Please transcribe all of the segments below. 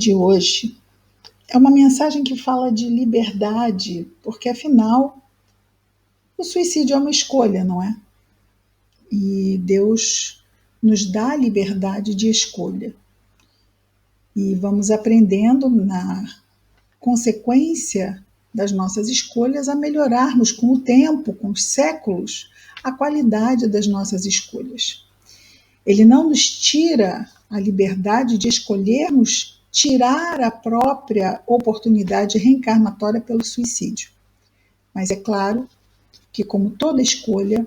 De hoje é uma mensagem que fala de liberdade, porque afinal o suicídio é uma escolha, não é? E Deus nos dá a liberdade de escolha. E vamos aprendendo na consequência das nossas escolhas a melhorarmos com o tempo, com os séculos, a qualidade das nossas escolhas. Ele não nos tira a liberdade de escolhermos tirar a própria oportunidade reencarnatória pelo suicídio. Mas é claro que, como toda escolha,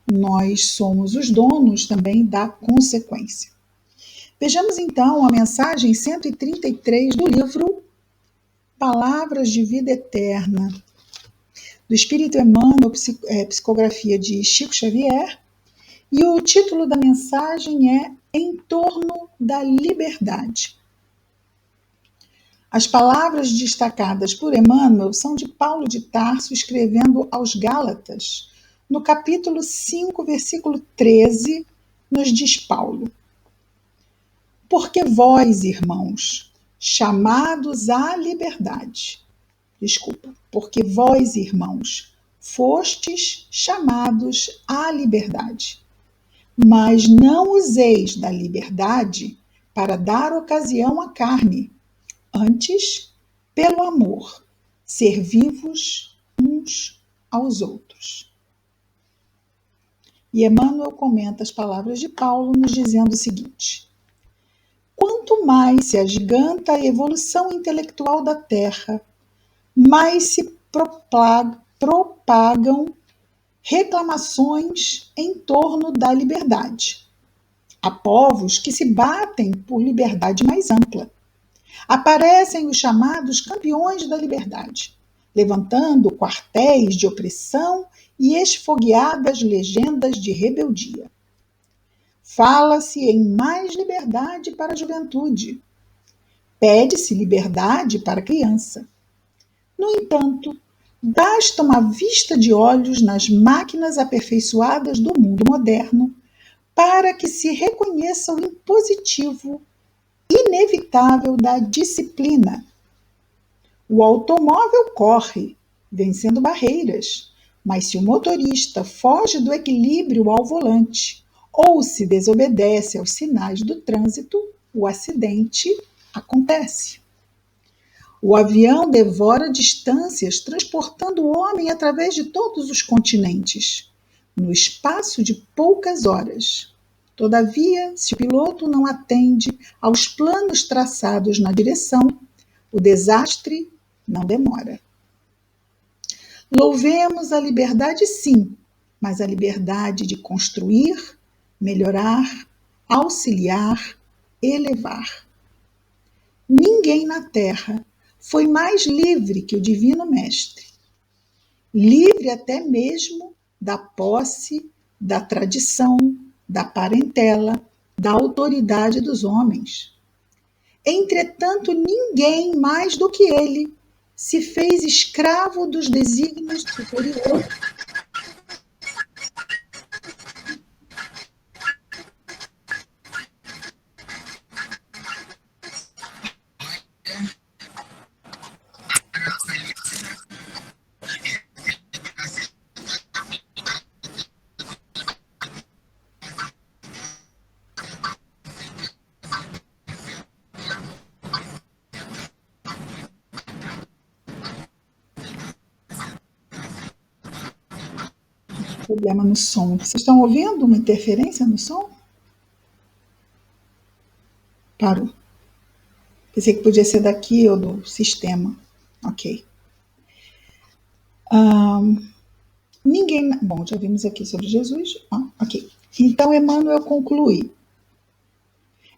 nós somos os donos também da consequência. Vejamos então a mensagem 133 do livro Palavras de Vida Eterna, do Espírito Emmanuel, psicografia de Chico Xavier, e o título da mensagem é Em Torno da Liberdade. As palavras destacadas por Emmanuel são de Paulo de Tarso escrevendo aos Gálatas. No capítulo 5, versículo 13, nos diz Paulo: Porque vós, irmãos, chamados à liberdade, porque vós, irmãos, fostes chamados à liberdade, mas não useis da liberdade para dar ocasião à carne, antes, pelo amor, servi-vos uns aos outros. E Emmanuel comenta as palavras de Paulo nos dizendo o seguinte: quanto mais se agiganta a evolução intelectual da Terra, mais se propagam reclamações em torno da liberdade. Há povos que se batem por liberdade mais ampla. Aparecem os chamados campeões da liberdade, levantando quartéis de opressão e esfogueadas legendas de rebeldia. Fala-se em mais liberdade para a juventude. Pede-se liberdade para a criança. No entanto, basta uma vista de olhos nas máquinas aperfeiçoadas do mundo moderno para que se reconheça o impositivo inevitável da disciplina. O automóvel corre, vencendo barreiras, mas se o motorista foge do equilíbrio ao volante ou se desobedece aos sinais do trânsito, o acidente acontece. O avião devora distâncias, transportando o homem através de todos os continentes, no espaço de poucas horas. Todavia, se o piloto não atende aos planos traçados na direção, o desastre não demora. Louvemos a liberdade, sim, mas a liberdade de construir, melhorar, auxiliar, elevar. Ninguém na Terra foi mais livre que o Divino Mestre. Livre até mesmo da posse, da tradição, da parentela, da autoridade dos homens. Entretanto, ninguém mais do que ele se fez escravo dos desígnios superiores. Problema no som. Vocês estão ouvindo uma interferência no som? Parou. Pensei que podia ser daqui ou do sistema. Ok. Ninguém... Bom, já vimos aqui sobre Jesus. Ok. Então, Emmanuel conclui.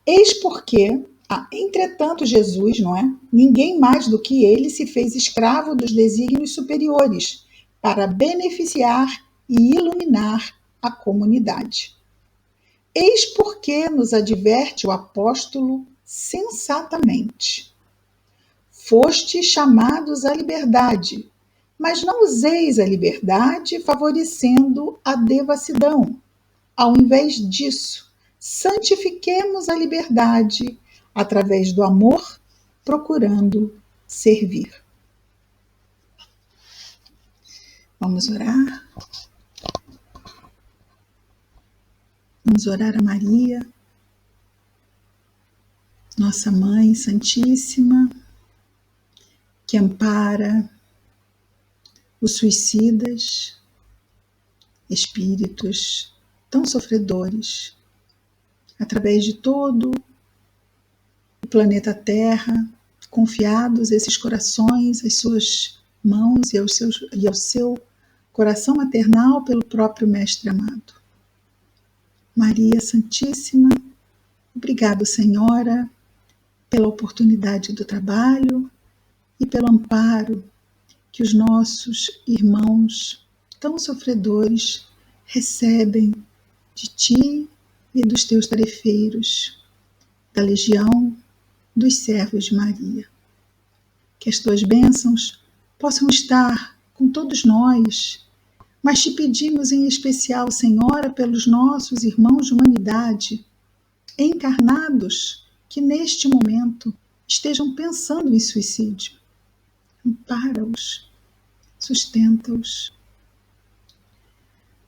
Eis porque, entretanto, Jesus, não é? Ninguém mais do que ele se fez escravo dos desígnios superiores para beneficiar e iluminar a comunidade. Eis porque nos adverte o apóstolo sensatamente. Fostes chamados à liberdade, mas não useis a liberdade favorecendo a devassidão. Ao invés disso, santifiquemos a liberdade através do amor procurando servir. Vamos orar? Vamos orar a Maria, nossa Mãe Santíssima, que ampara os suicidas, espíritos tão sofredores, através de todo o planeta Terra, confiados esses corações às suas mãos e ao seu coração maternal pelo próprio Mestre amado. Maria Santíssima, obrigado, Senhora, pela oportunidade do trabalho e pelo amparo que os nossos irmãos tão sofredores recebem de Ti e dos Teus tarefeiros, da Legião dos Servos de Maria. Que as Tuas bênçãos possam estar com todos nós, mas Te pedimos em especial, Senhora, pelos nossos irmãos de humanidade, encarnados, que neste momento estejam pensando em suicídio. Ampara-os, sustenta-os.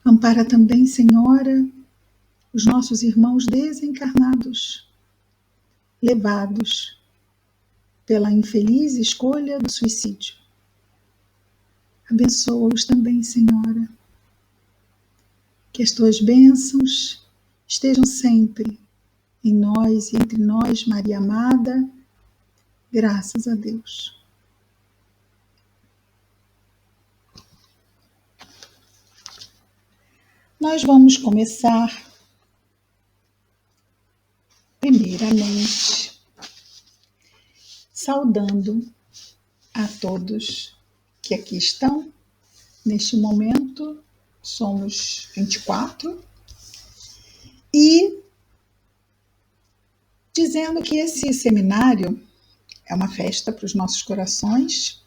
Ampara também, Senhora, os nossos irmãos desencarnados, levados pela infeliz escolha do suicídio. Abençoa-os também, Senhora. Que as Tuas bênçãos estejam sempre em nós e entre nós, Maria amada, graças a Deus. Nós vamos começar, primeiramente, saudando a todos que aqui estão. Neste momento, somos 24, e dizendo que esse seminário é uma festa para os nossos corações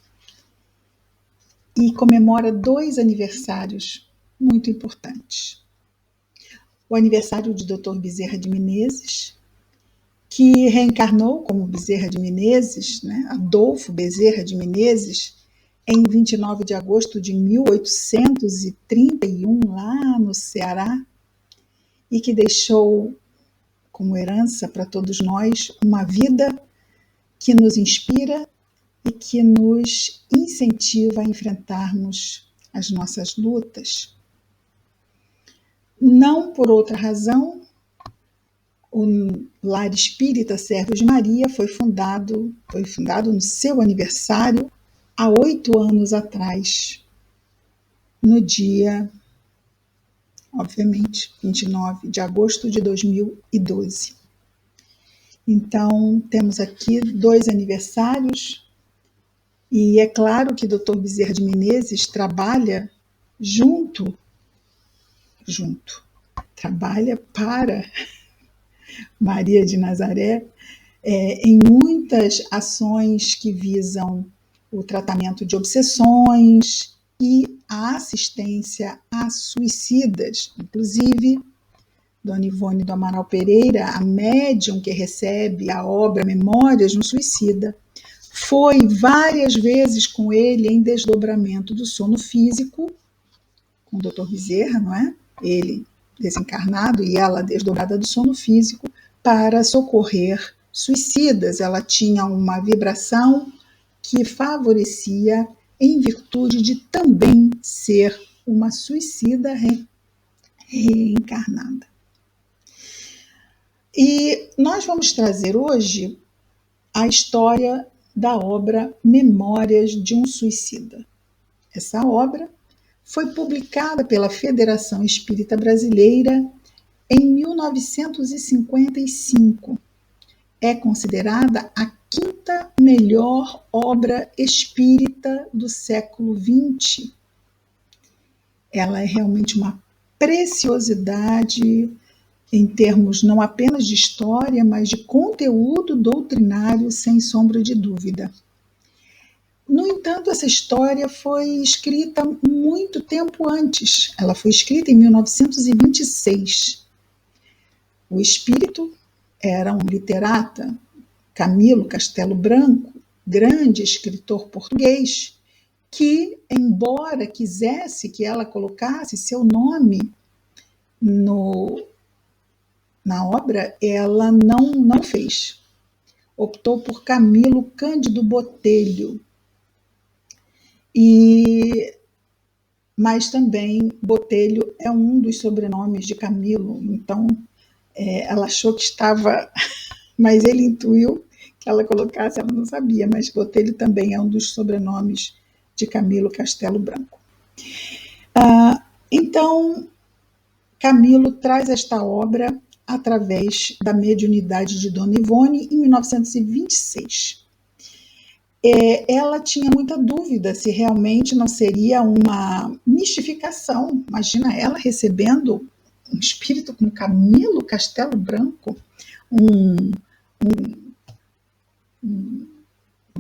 e comemora 2 aniversários muito importantes. O aniversário de Dr. Bezerra de Menezes, que reencarnou como Bezerra de Menezes, Adolfo Bezerra de Menezes, em 29 de agosto de 1831, lá no Ceará, e que deixou como herança para todos nós uma vida que nos inspira e que nos incentiva a enfrentarmos as nossas lutas. Não por outra razão, o Lar Espírita Servos de Maria foi fundado no seu aniversário há 8 anos atrás, no dia, obviamente, 29 de agosto de 2012. Então, temos aqui 2 aniversários, e é claro que Dr. Bezerra de Menezes trabalha trabalha para Maria de Nazaré em muitas ações que visam o tratamento de obsessões e a assistência a suicidas. Inclusive, Dona Ivone do Amaral Pereira, a médium que recebe a obra Memórias de um Suicida, foi várias vezes com ele em desdobramento do sono físico, com o Dr. Bezerra, não é? Ele desencarnado e ela desdobrada do sono físico, para socorrer suicidas. Ela tinha uma vibração que favorecia, em virtude de também ser uma suicida reencarnada. E nós vamos trazer hoje a história da obra Memórias de um Suicida. Essa obra foi publicada pela Federação Espírita Brasileira em 1955. É considerada a 5ª melhor obra espírita do século XX. Ela é realmente uma preciosidade em termos não apenas de história, mas de conteúdo doutrinário, sem sombra de dúvida. No entanto, essa história foi escrita muito tempo antes. Ela foi escrita em 1926. O espírito era um literata Camilo Castelo Branco, grande escritor português, que, embora quisesse que ela colocasse seu nome na obra, ela não fez. Optou por Camilo Cândido Botelho. Mas também Botelho é um dos sobrenomes de Camilo, então ela achou que estava, mas ele intuiu que ela colocasse, ela não sabia, mas Botelho também é um dos sobrenomes de Camilo Castelo Branco. Então, Camilo traz esta obra através da mediunidade de Dona Ivone em 1926. Ela tinha muita dúvida se realmente não seria uma mistificação. Imagina ela recebendo um espírito como Camilo Castelo Branco,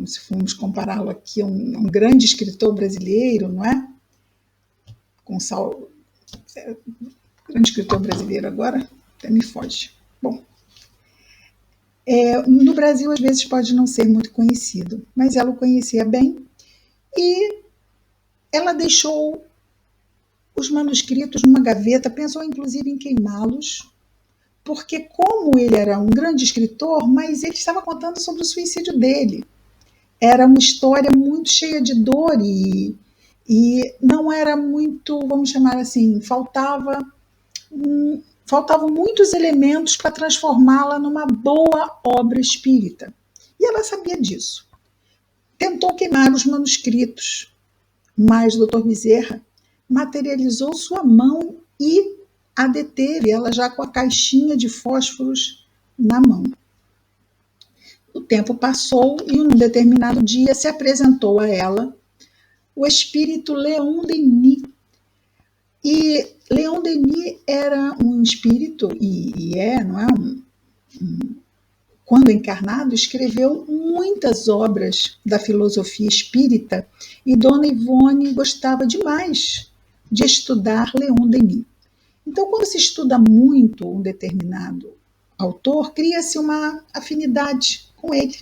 se formos compará-lo aqui, um grande escritor brasileiro, não é? Grande escritor brasileiro agora, até me foge. Bom, no Brasil às vezes pode não ser muito conhecido, mas ela o conhecia bem e ela deixou os manuscritos numa gaveta, pensou inclusive em queimá-los, porque como ele era um grande escritor, mas ele estava contando sobre o suicídio dele. Era uma história muito cheia de dor e não era muito, vamos chamar assim, faltavam muitos elementos para transformá-la numa boa obra espírita. E ela sabia disso. Tentou queimar os manuscritos, mas o Dr. Bezerra materializou sua mão e a deteve, ela já com a caixinha de fósforos na mão. O tempo passou e, num determinado dia, se apresentou a ela o espírito Leon Denis. E Leon Denis era um espírito, não é? Quando encarnado, escreveu muitas obras da filosofia espírita e Dona Ivone gostava demais de estudar Leon Denis. Então, quando se estuda muito um determinado autor, cria-se uma afinidade com ele.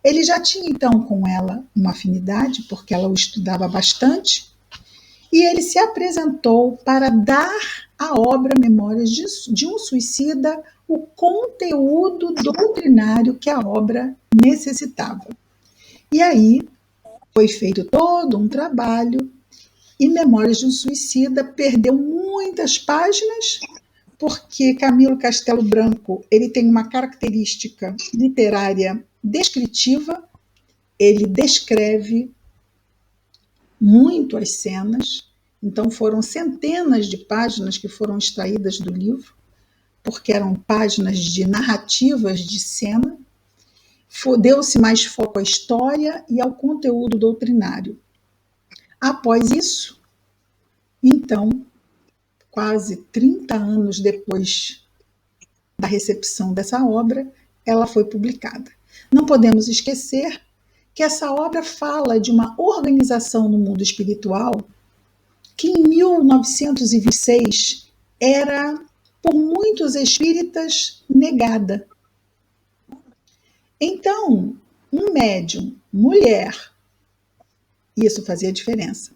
Ele já tinha, então, com ela uma afinidade, porque ela o estudava bastante, e ele se apresentou para dar à obra Memórias de um Suicida o conteúdo doutrinário que a obra necessitava. E aí foi feito todo um trabalho e Memórias de um Suicida perdeu muitas páginas, porque Camilo Castelo Branco ele tem uma característica literária descritiva, ele descreve muito as cenas, então foram centenas de páginas que foram extraídas do livro, porque eram páginas de narrativas de cena, deu-se mais foco à história e ao conteúdo doutrinário. Após isso, então, quase 30 anos depois da recepção dessa obra, ela foi publicada. Não podemos esquecer que essa obra fala de uma organização no mundo espiritual que em 1926 era, por muitos espíritas, negada. Então, um médium, mulher, isso fazia diferença.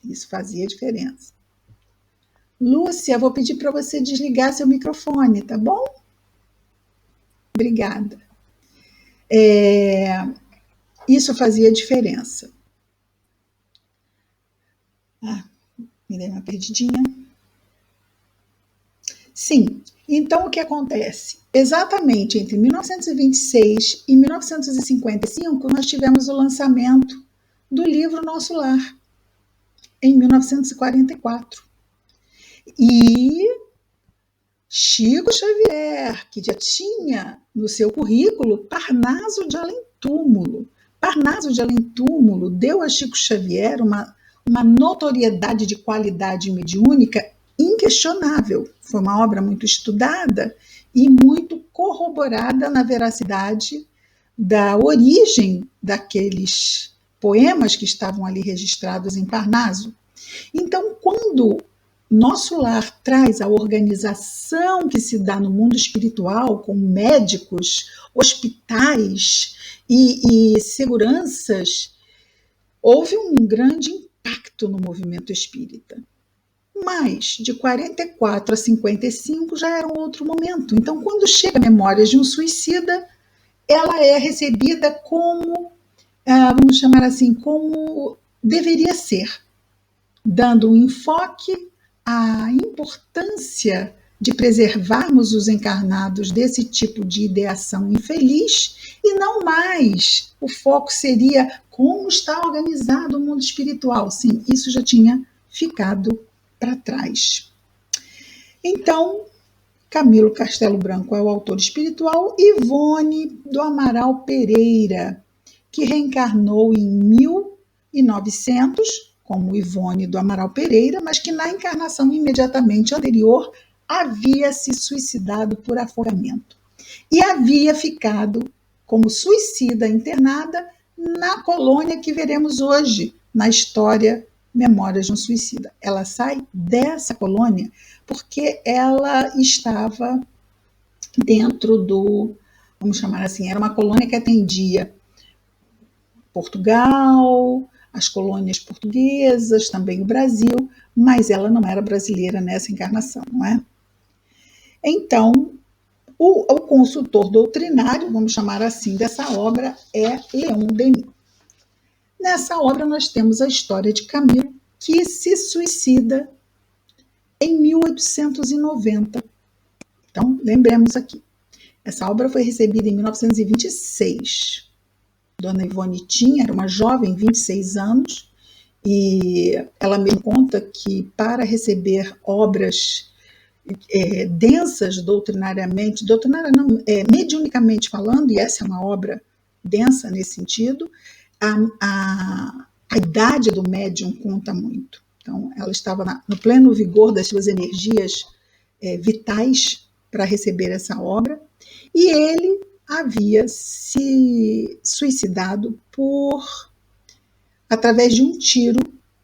Isso fazia diferença. Lúcia, vou pedir para você desligar seu microfone, tá bom? Obrigada. Isso fazia diferença. Me dei uma perdidinha. Sim, então o que acontece? Exatamente entre 1926 e 1955, nós tivemos o lançamento do livro Nosso Lar, em 1944. E Chico Xavier, que já tinha no seu currículo Parnaso de Além-Túmulo. Parnaso de Além-Túmulo deu a Chico Xavier uma notoriedade de qualidade mediúnica inquestionável. Foi uma obra muito estudada e muito corroborada na veracidade da origem daqueles poemas que estavam ali registrados em Parnaso. Então, quando nosso lar traz a organização que se dá no mundo espiritual, com médicos, hospitais e seguranças, houve um grande impacto no movimento espírita. Mas de 44 a 55 já era um outro momento. Então, quando chega Memórias de um Suicida, ela é recebida como, vamos chamar assim, como deveria ser, dando um enfoque à importância de preservarmos os encarnados desse tipo de ideação infeliz, e não mais o foco seria como está organizado o mundo espiritual. Sim, isso já tinha ficado para trás. Então, Camilo Castelo Branco é o autor espiritual, Ivone do Amaral Pereira, que reencarnou em 1900 como Ivone do Amaral Pereira, mas que na encarnação imediatamente anterior havia se suicidado por afogamento e havia ficado como suicida internada na colônia que veremos hoje na história Memórias de um Suicida. Ela sai dessa colônia porque ela estava dentro do, vamos chamar assim, era uma colônia que atendia Portugal, as colônias portuguesas, também o Brasil, mas ela não era brasileira nessa encarnação, não é? Então, o consultor doutrinário, vamos chamar assim, dessa obra é Leon Denis. Nessa obra nós temos a história de Camilo, que se suicida em 1890. Então, lembremos aqui. Essa obra foi recebida em 1926. Dona Ivone era uma jovem, 26 anos, e ela me conta que para receber obras densas doutrinariamente, mediunicamente falando, e essa é uma obra densa nesse sentido, a idade do médium conta muito. Então, ela estava no pleno vigor das suas energias vitais para receber essa obra, e ele havia se suicidado através de um tiro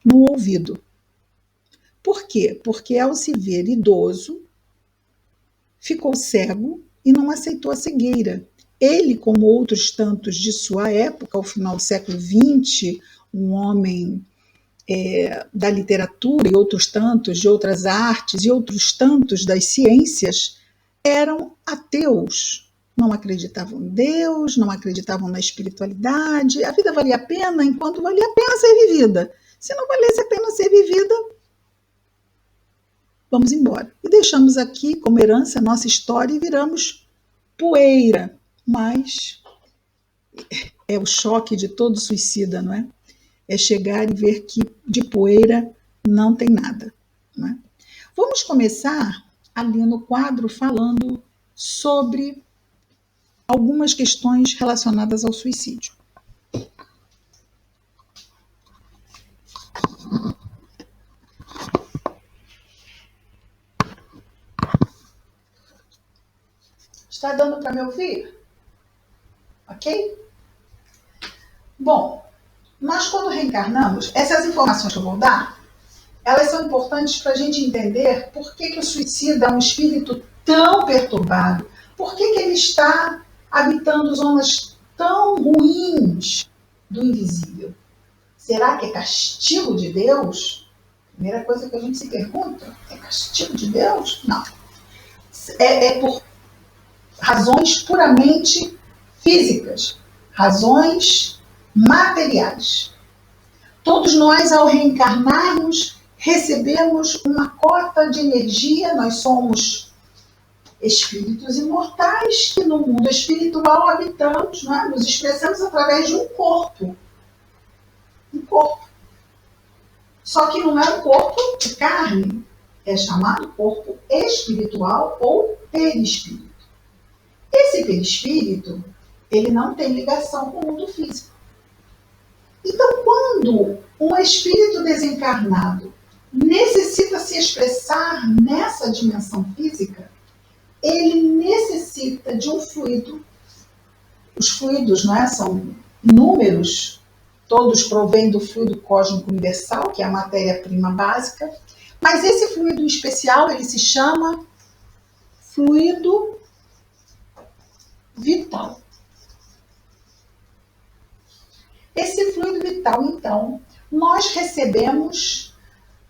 no ouvido. Por quê? Porque ao se ver idoso, ficou cego e não aceitou a cegueira. Ele, como outros tantos de sua época, ao final do século XX, um homem da literatura e outros tantos de outras artes e outros tantos das ciências, eram ateus. Não acreditavam em Deus, não acreditavam na espiritualidade. A vida valia a pena enquanto valia a pena ser vivida. Se não valesse a pena ser vivida, vamos embora. E deixamos aqui como herança a nossa história e viramos poeira. Mas é o choque de todo suicida, não é? É chegar e ver que de poeira não tem nada. Não é? Vamos começar ali no quadro falando sobre algumas questões relacionadas ao suicídio. Está dando para me ouvir? Ok? Bom, nós quando reencarnamos, essas informações que eu vou dar, elas são importantes para a gente entender por que o suicida é um espírito tão perturbado, por que ele está habitando zonas tão ruins do invisível. Será que é castigo de Deus? Primeira coisa que a gente se pergunta, é castigo de Deus? Não. É por razões puramente físicas, razões materiais. Todos nós, ao reencarnarmos, recebemos uma cota de energia, nós somos espíritos imortais que no mundo espiritual habitamos, não é? Nos expressamos através de um corpo. Um corpo. Só que não é um corpo de carne, é chamado corpo espiritual ou perispírito. Esse perispírito, ele não tem ligação com o mundo físico. Então, quando um espírito desencarnado necessita se expressar nessa dimensão física, ele necessita de um fluido. Os fluidos, não é? São inúmeros, todos provêm do fluido cósmico universal, que é a matéria-prima básica, Mas esse fluido em especial, ele se chama fluido vital. Esse fluido vital, então, nós recebemos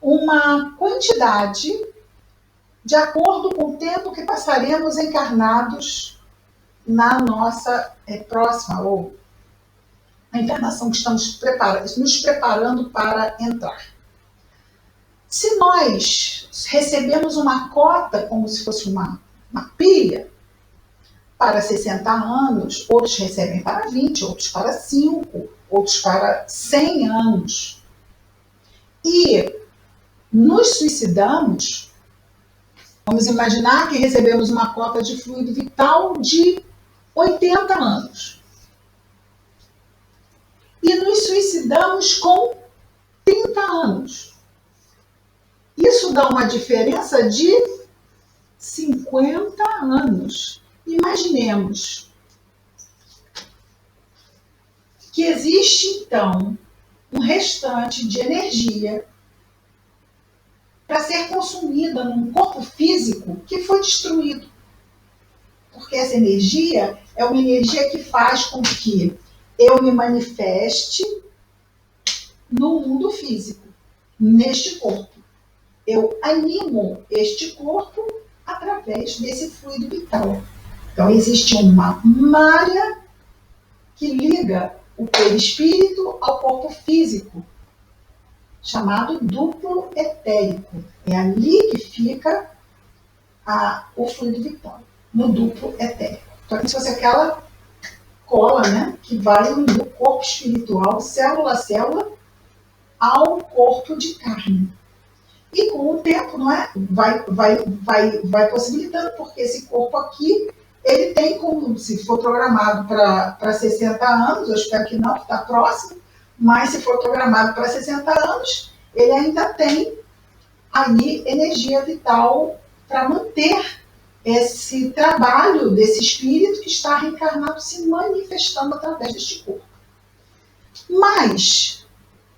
uma quantidade de acordo com o tempo que passaremos encarnados na nossa próxima, ou a encarnação que estamos nos preparando para entrar. Se nós recebemos uma cota, como se fosse uma pilha, para 60 anos, outros recebem para 20, outros para 5, outros para 100 anos, e nos suicidamos, vamos imaginar que recebemos uma cota de fluido vital de 80 anos. E nos suicidamos com 30 anos. Isso dá uma diferença de 50 anos. Imaginemos que existe, então, um restante de energia para ser consumida num corpo físico que foi destruído. Porque essa energia é uma energia que faz com que eu me manifeste no mundo físico, neste corpo. Eu animo este corpo através desse fluido vital. Então, existe uma malha que liga o perispírito ao corpo físico, chamado duplo etérico. É ali que fica o fluido vital, no duplo etérico. Então, como se fosse aquela cola, né, que vai unir o corpo espiritual, célula a célula, ao corpo de carne. E com o tempo, não é, vai possibilitando, porque esse corpo aqui, ele tem como, se for programado para 60 anos, eu espero que não, que está próximo, mas se for programado para 60 anos, ele ainda tem aí energia vital para manter esse trabalho desse espírito que está reencarnado se manifestando através deste corpo. Mas,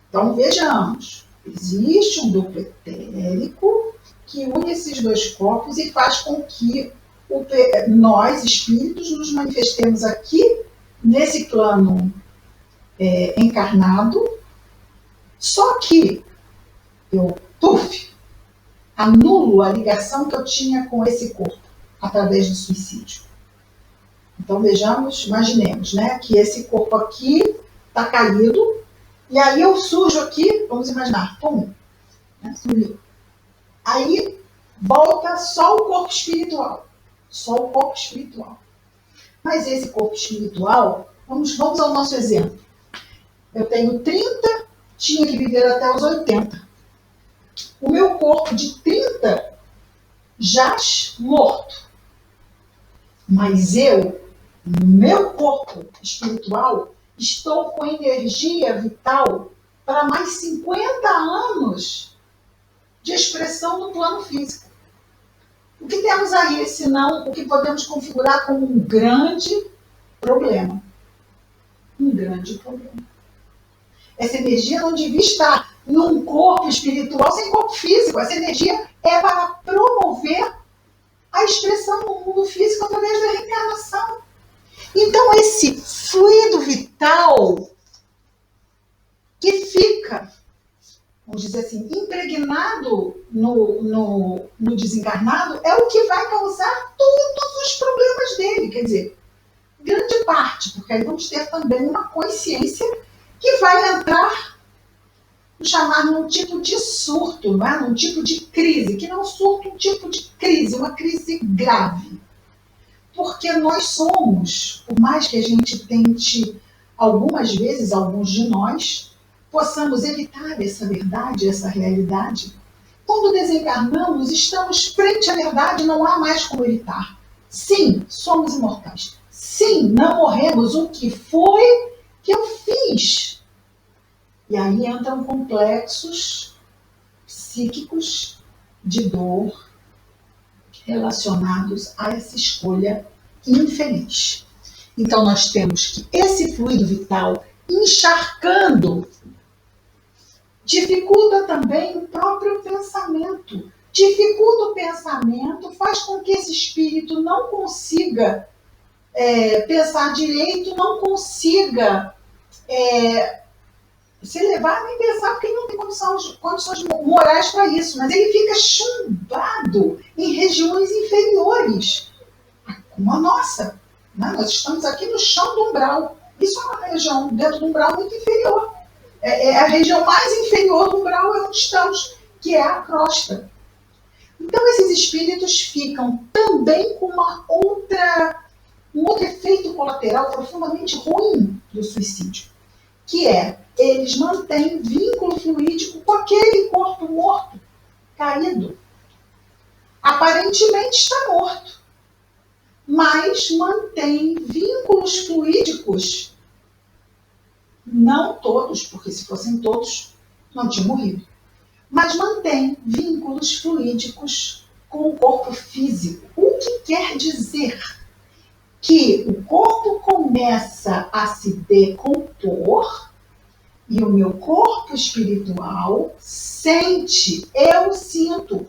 então vejamos, existe um duplo etérico que une esses dois corpos e faz com que nós, espíritos, nos manifestemos aqui, nesse plano encarnado, só que eu, anulo a ligação que eu tinha com esse corpo, através do suicídio. Então vejamos, imaginemos, né, que esse corpo aqui está caído, e aí eu surjo aqui, vamos imaginar, pum, né, sumiu. Aí volta só o corpo espiritual. Só o corpo espiritual. Mas esse corpo espiritual, vamos ao nosso exemplo. Eu tenho 30, tinha que viver até os 80. O meu corpo de 30 jaz morto. Mas eu, no meu corpo espiritual, estou com energia vital para mais 50 anos de expressão no plano físico. O que temos aí, senão o que podemos configurar como um grande problema? Um grande problema. Essa energia não devia estar num corpo espiritual sem corpo físico. Essa energia é para promover a expressão no mundo físico através da reencarnação. Então, esse fluido vital que fica, vamos dizer assim, impregnado no desencarnado, é o que vai causar todos os problemas dele. Quer dizer, grande parte, porque aí vamos ter também uma consciência que vai entrar, chamar num tipo de surto, não é? Num tipo de crise, que não surto, um tipo de crise, uma crise grave. Porque nós somos, por mais que a gente tente, algumas vezes, alguns de nós, possamos evitar essa verdade, essa realidade. Quando desencarnamos, estamos frente à verdade, não há mais como evitar. Sim, somos imortais. Sim, não morremos. O que foi que eu fiz? E aí entram complexos psíquicos de dor relacionados a essa escolha infeliz. Então nós temos que esse fluido vital encharcando Dificulta também o próprio pensamento. Dificulta o pensamento, faz com que esse espírito não consiga pensar direito, não consiga se levar nem pensar, porque ele não tem condições morais para isso, mas ele fica chumbado em regiões inferiores, como a nossa. Né? Nós estamos aqui no chão do umbral. Isso é uma região dentro do umbral muito inferior. A região mais inferior do umbral é onde estamos, que é a crosta. Então, esses espíritos ficam também com um outro efeito colateral profundamente ruim do suicídio, que é, eles mantêm vínculo fluídico com aquele corpo morto, caído. Aparentemente está morto, mas mantém vínculos fluídicos, não todos, porque se fossem todos, não tinham morrido, mas mantém vínculos fluídicos com o corpo físico. O que quer dizer que o corpo começa a se decompor e o meu corpo espiritual sente, eu sinto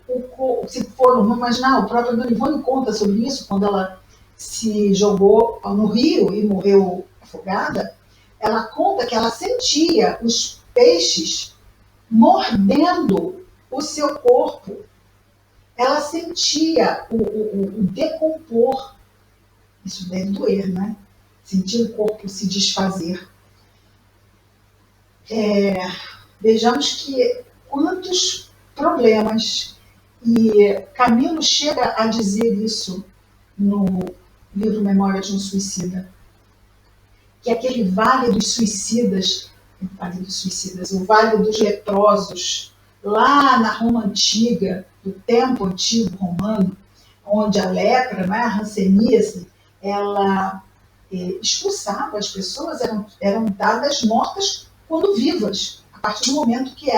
o corpo, se for, vamos imaginar, o próprio Dona Ivone conta sobre isso, quando ela se jogou no rio e morreu afogada, ela conta que ela sentia os peixes mordendo o seu corpo. Ela sentia o decompor. Isso deve doer, né? Sentir o corpo se desfazer. Vejamos que quantos problemas, e Camilo chega a dizer isso no livro Memória de um Suicida, que aquele vale dos suicidas, o vale dos leprosos, lá na Roma Antiga, do tempo antigo romano, onde a lepra, né, a hanseníase, ela expulsava as pessoas, eram dadas mortas quando vivas, a partir do momento que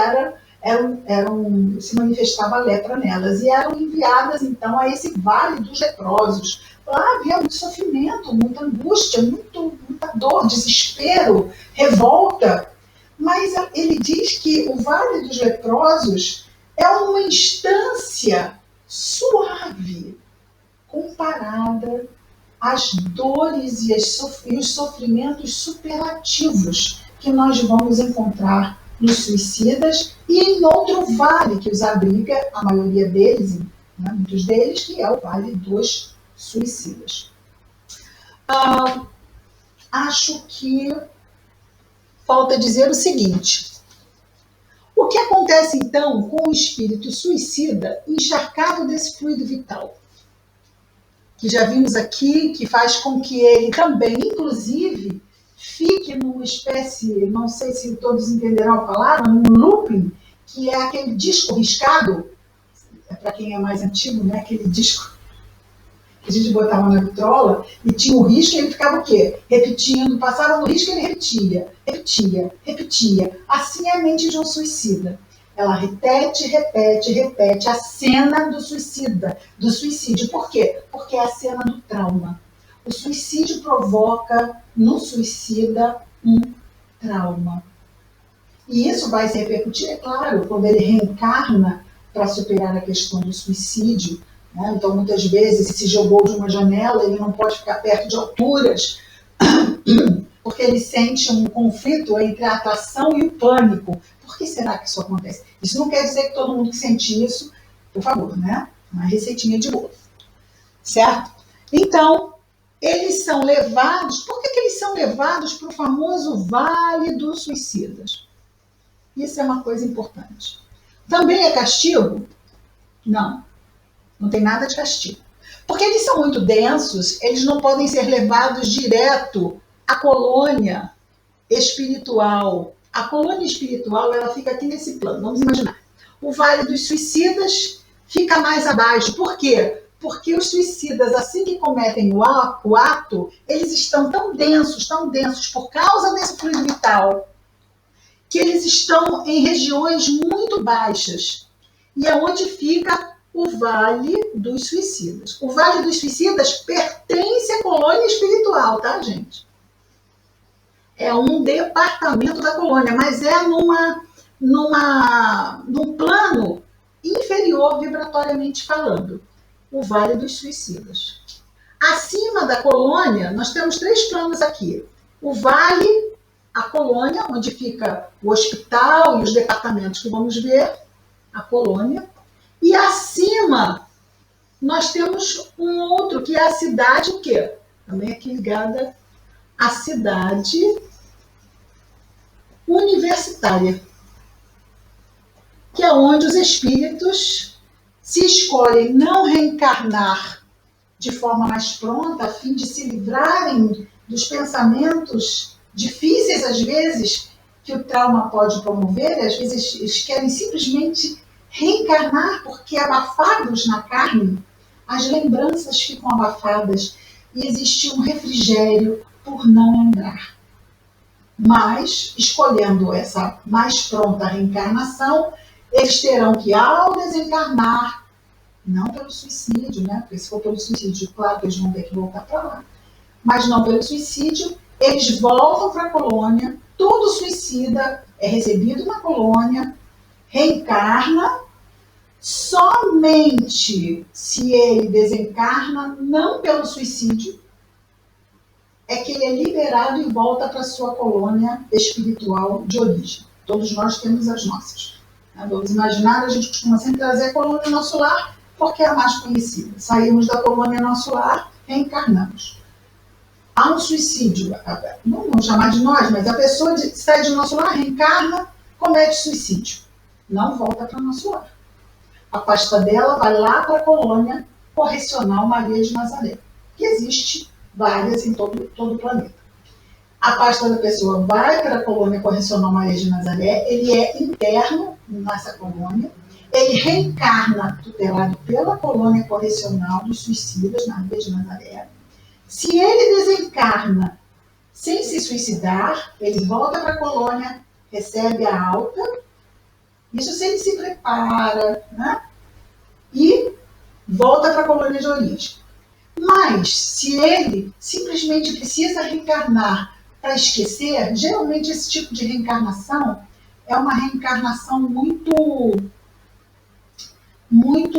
se manifestava a lepra nelas, e eram enviadas então a esse vale dos leprosos. Lá havia muito sofrimento, muita angústia, muita dor, desespero, revolta. Mas ele diz que o Vale dos Leprosos é uma instância suave comparada às dores e os sofrimentos superlativos que nós vamos encontrar nos suicidas e em outro vale que os abriga, a maioria deles, né, muitos deles, que é o Vale dos Suicidas. Acho que falta dizer o seguinte: o que acontece então com o espírito suicida encharcado desse fluido vital? Que já vimos aqui, que faz com que ele também, inclusive, fique numa espécie, não sei se todos entenderão a palavra, num looping, que é aquele disco riscado, para quem é mais antigo, né, aquele disco que a gente botava na vitrola e tinha o risco e ele ficava o quê? Repetindo, passava no risco e ele repetia. Assim é a mente de um suicida. Ela repete a cena do suicídio. Por quê? Porque é a cena do trauma. O suicídio provoca no suicida um trauma. E isso vai se repercutir, é claro, quando ele reencarna para superar a questão do suicídio. Né? Então, muitas vezes, se jogou de uma janela, ele não pode ficar perto de alturas, porque ele sente um conflito entre a atração e o pânico. Por que será que isso acontece? Isso não quer dizer que todo mundo que sente isso, por favor, né? Uma receitinha de bolo. Certo? Então, eles são levados... Por que eles são levados para o famoso Vale dos Suicidas? Isso é uma coisa importante. Também é castigo? Não. Não tem nada de castigo. Porque eles são muito densos, eles não podem ser levados direto à colônia espiritual. A colônia espiritual, ela fica aqui nesse plano. Vamos imaginar. O Vale dos Suicidas fica mais abaixo. Por quê? Porque os suicidas, assim que cometem o ato, eles estão tão densos por causa desse fluido vital, que eles estão em regiões muito baixas. E é onde fica o Vale dos Suicidas. O Vale dos Suicidas pertence à colônia espiritual, tá, gente? É um departamento da colônia, mas é num plano inferior vibratoriamente falando, o Vale dos Suicidas. Acima da colônia, nós temos 3 planos aqui. O vale, a colônia, onde fica o hospital e os departamentos que vamos ver, a colônia. E acima, nós temos um outro, que é a cidade, o quê? Também aqui ligada à cidade universitária, que é onde os espíritos se escolhem não reencarnar de forma mais pronta, a fim de se livrarem dos pensamentos difíceis, às vezes, que o trauma pode promover. Às vezes eles querem simplesmente reencarnar, porque abafados na carne, as lembranças ficam abafadas e existe um refrigério por não lembrar. Mas, escolhendo essa mais pronta reencarnação, eles terão que, ao desencarnar, não pelo suicídio, né? Porque se for pelo suicídio, claro que eles vão ter que voltar para lá. Mas não pelo suicídio, eles voltam para a colônia. Todo suicida é recebido na colônia, reencarna. Somente se ele desencarna, não pelo suicídio, é que ele é liberado e volta para a sua colônia espiritual de origem. Todos nós temos as nossas. Vamos imaginar, a gente costuma sempre trazer a colônia nosso lar, porque é a mais conhecida. Saímos da colônia nosso lar, reencarnamos. Há um suicídio, não vamos chamar de nós, mas a pessoa sai do nosso lar, reencarna, comete suicídio. Não volta para o nosso lar. A pasta dela vai lá para a colônia correcional Maria de Nazaré, que existe várias em todo o planeta. A pasta da pessoa vai para a colônia correcional Maria de Nazaré, ele é interno nessa colônia, ele reencarna tutelado pela colônia correcional dos suicidas, Maria de Nazaré. Se ele desencarna sem se suicidar, ele volta para a colônia, recebe a alta, isso se ele se prepara, né? E volta para a colônia de origem. Mas, se ele simplesmente precisa reencarnar para esquecer, geralmente esse tipo de reencarnação é uma reencarnação muito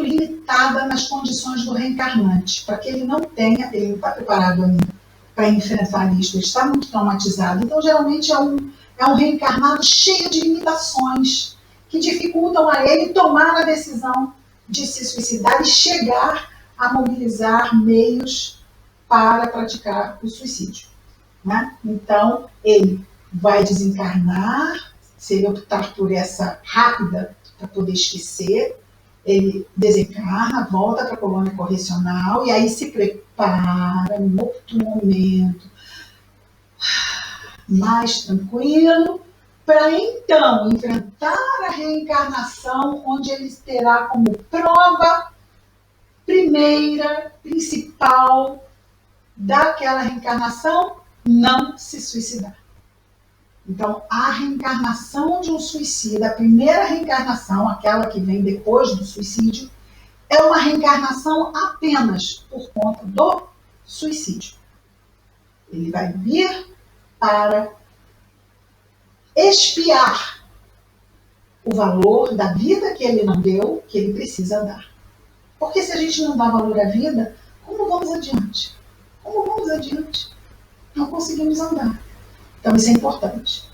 limitada nas condições do reencarnante, para que ele não está preparado ainda para enfrentar isso, ele está muito traumatizado. Então, geralmente é um reencarnado cheio de limitações que dificultam a ele tomar a decisão de se suicidar e chegar a mobilizar meios para praticar o suicídio. Né? Então, ele vai desencarnar, se ele optar por essa rápida para poder esquecer, ele desencarna, volta para a colônia correcional e aí se prepara em outro momento mais tranquilo para então enfrentar a reencarnação, onde ele terá como prova primeira, principal daquela reencarnação, não se suicidar. Então, a reencarnação de um suicida, a primeira reencarnação, aquela que vem depois do suicídio, é uma reencarnação apenas por conta do suicídio. Ele vai vir para expiar o valor da vida que ele não deu, que ele precisa dar. Porque se a gente não dá valor à vida, como vamos adiante? Como vamos adiante? Não conseguimos andar. Então isso é importante.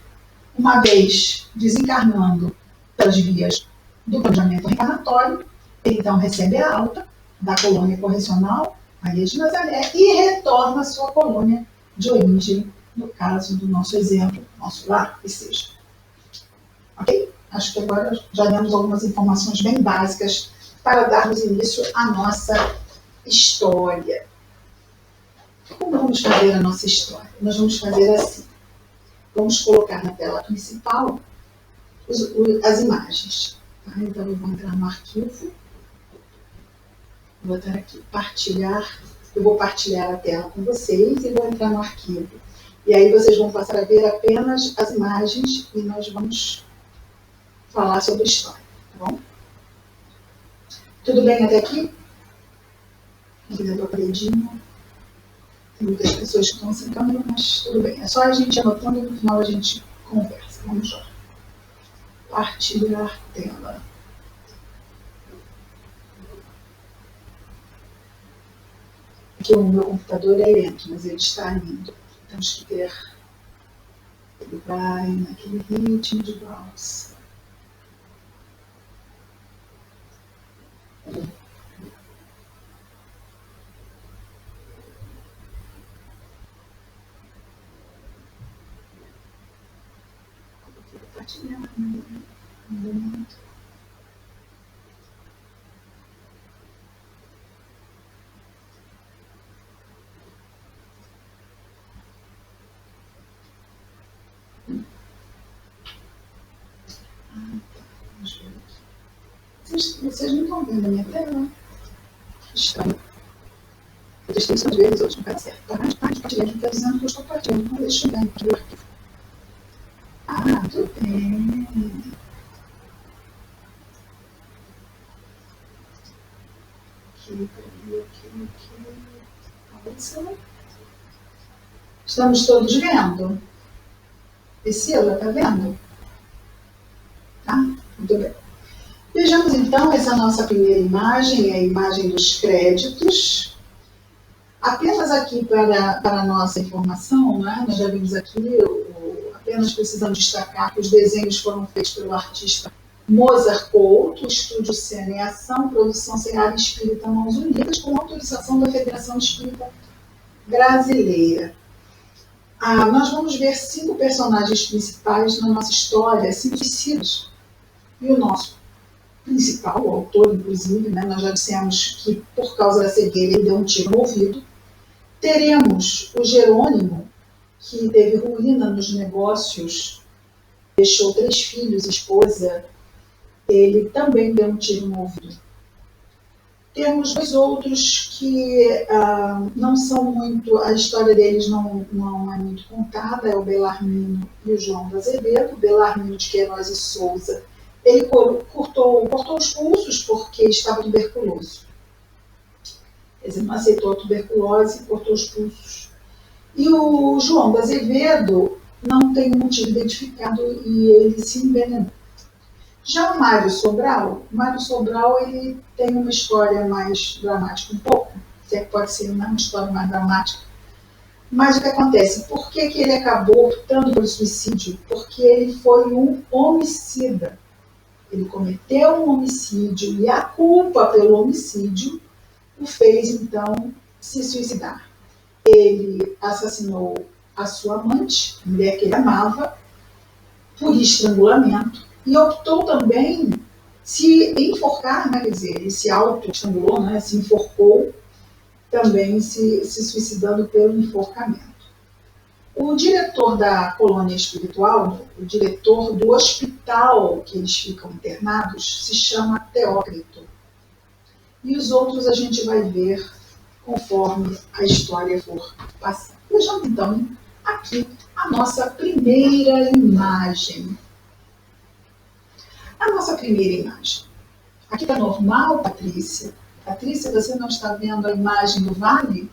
Uma vez desencarnando pelas vias do planejamento reencarnatório, ele então recebe a alta da colônia correcional Maria de Nazaré e retorna à sua colônia de origem, no caso do nosso exemplo, nosso lar, que seja. Ok? Acho que agora já demos algumas informações bem básicas para darmos início à nossa história. Como vamos fazer a nossa história? Nós vamos fazer assim. Vamos colocar na tela principal as imagens. Tá? Então, eu vou entrar no arquivo. Vou botar aqui, partilhar. Eu vou partilhar a tela com vocês e vou entrar no arquivo. E aí vocês vão passar a ver apenas as imagens e nós vamos falar sobre a história. Tá bom? Tudo bem até aqui? Aqui dentro do paredinho. Tem muitas pessoas que estão sem câmera, mas tudo bem. É só a gente anotando e no final a gente conversa. Vamos lá. Partilhar tela. Aqui o meu computador é lento, mas ele está indo. Temos que ver. Ele vai naquele ritmo de valsa. Partilhar, muito. Vocês não estão vendo a minha tela? Estranho. Eu testei isso às vezes, hoje não quero certo. Partilhando, está dizendo que eu estou partilhando. Então deixa eu ver aqui o arquivo. Ah, tudo bem. Aqui. Estamos todos vendo? Priscila, está vendo? Tá? Muito bem. Vejamos então essa nossa primeira imagem, a imagem dos créditos. Apenas aqui para a nossa informação, né? Nós já vimos aqui, apenas precisamos destacar que os desenhos foram feitos pelo artista Mozart Couto, Estúdio Cena e Ação, produção Seara Espírita Mãos Unidas, com autorização da Federação Espírita Brasileira. Nós vamos ver 5 personagens principais na nossa história, 5 suicidas. E o nosso principal, o autor, inclusive, né, nós já dissemos que por causa da cegueira ele deu um tiro no ouvido. Teremos o Jerônimo, que teve ruína nos negócios, deixou 3 filhos, esposa, ele também deu um tiro no ouvido. Temos 2 outros que não são muito, a história deles não é muito contada, é o Belarmino e o João do Azevedo. Belarmino de Queiroz e Souza, ele cortou os pulsos porque estava tuberculoso. Quer dizer, não aceitou a tuberculose e cortou os pulsos. E o João do Azevedo não tem um motivo identificado e ele se envenenou. Já o Mário Sobral ele tem uma história mais dramática um pouco, se é que pode ser uma história mais dramática. Mas o que acontece? Por que ele acabou optando pelo suicídio? Porque ele foi um homicida. Ele cometeu um homicídio e a culpa pelo homicídio o fez, então, se suicidar. Ele assassinou a sua amante, mulher que ele amava, por estrangulamento, e optou também se enforcar, né? Quer dizer, ele se auto-estrangulou, né? Se enforcou, também se suicidando pelo enforcamento. O diretor da colônia espiritual, o diretor do hospital que eles ficam internados, se chama Teócrito. E os outros a gente vai ver conforme a história for passando. Vejamos então aqui a nossa primeira imagem. A nossa primeira imagem. Aqui está normal, Patrícia? Patrícia, você não está vendo a imagem do vale?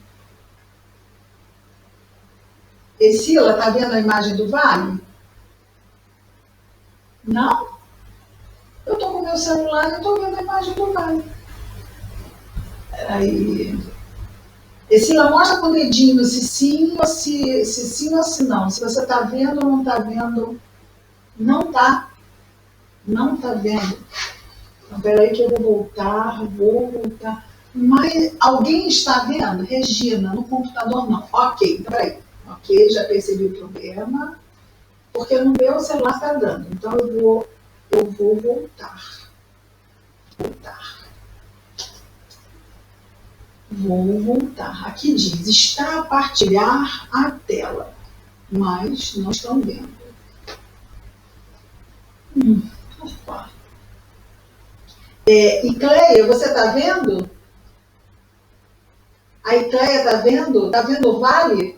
Priscila, está vendo a imagem do vale? Não? Eu estou com o meu celular e estou vendo a imagem do vale. Peraí. Priscila, mostra com o dedinho se sim ou se não. Se você está vendo ou não está vendo. Não está. Não está vendo. Então, peraí que eu vou voltar. Mas alguém está vendo? Regina, no computador não. Ok, então peraí. Ok, já percebi o problema. Porque no meu celular está dando. Então eu vou voltar. Vou voltar. Aqui diz, está a partilhar a tela. Mas não estão vendo. Opa. E Cleia, você está vendo? A Cleia está vendo? Está vendo o vale?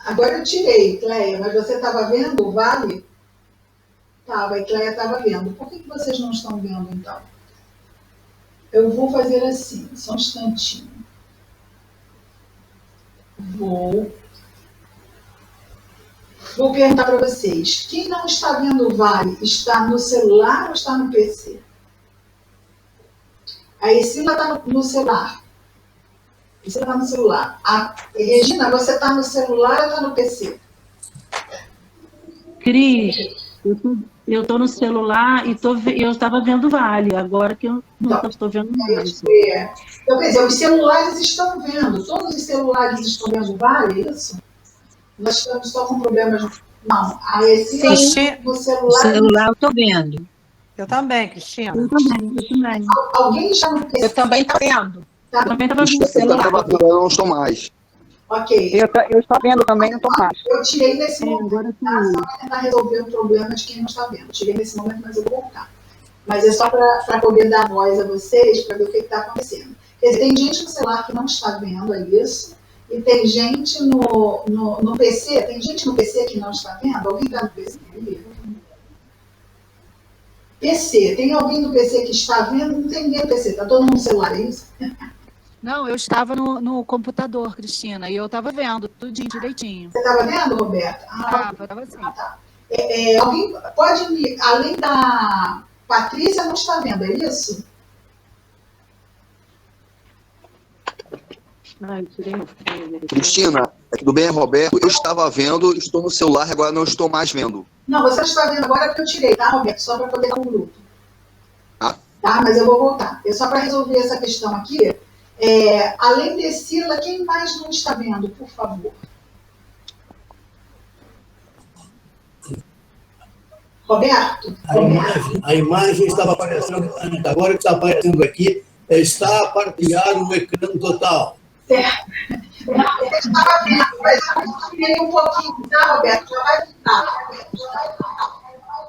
Agora eu tirei, Cleia, mas você estava vendo o vale? Estava, a Cleia estava vendo. Por que vocês não estão vendo, então? Eu vou fazer assim, só um instantinho. Vou, vou perguntar para vocês. Quem não está vendo o Vale está no celular ou está no PC? A Escila está no celular. Você está no celular. Regina, você está no celular ou está no PC? Cris, eu estou no celular e eu estava vendo Vale, agora que eu não estou vendo mais. Então, quer dizer, os celulares estão vendo, todos os celulares estão vendo Vale, é isso? Nós estamos só com problemas. Não, a Escila no celular. O celular eu estou vendo. Eu também, Cristina. Eu também. Alguém está no PC? Eu também estou vendo. Tá? Eu também estava vendo o Eu celular. não estou mais. Ok. Eu estou vendo também, não estou mais. Eu tirei nesse momento, agora tá? Só para tentar resolver o problema de quem não está vendo. Tirei nesse momento, mas eu vou voltar. Mas é só para poder dar voz a vocês, para ver o que está acontecendo. Quer dizer, tem gente no celular que não está vendo, é isso. E tem gente no PC, tem gente no PC que não está vendo? Alguém está no PC? PC, tem alguém no PC que está vendo? Não tem ninguém no PC, está todo mundo no celular, é isso? Não, eu estava no computador, Cristina, e eu estava vendo tudo direitinho. Você estava vendo, Roberta? Estava assim. Tá. Alguém pode me, além da Patrícia, não está vendo, é isso? Cristina, tudo bem, Roberto? Eu estava vendo, estou no celular, agora não estou mais vendo. Não, você está vendo agora porque eu tirei, tá, Roberto? Só para poder dar um grupo. Ah. Tá, mas eu vou voltar. É só para resolver essa questão aqui. Além de Sila, quem mais não está vendo, por favor? Roberto? A imagem estava aparecendo, agora que está aparecendo aqui, está partilhado o ecrã total. Certo. Não, eu estava vendo, mas eu tirei um pouquinho, tá, Roberto? Já vai ficar.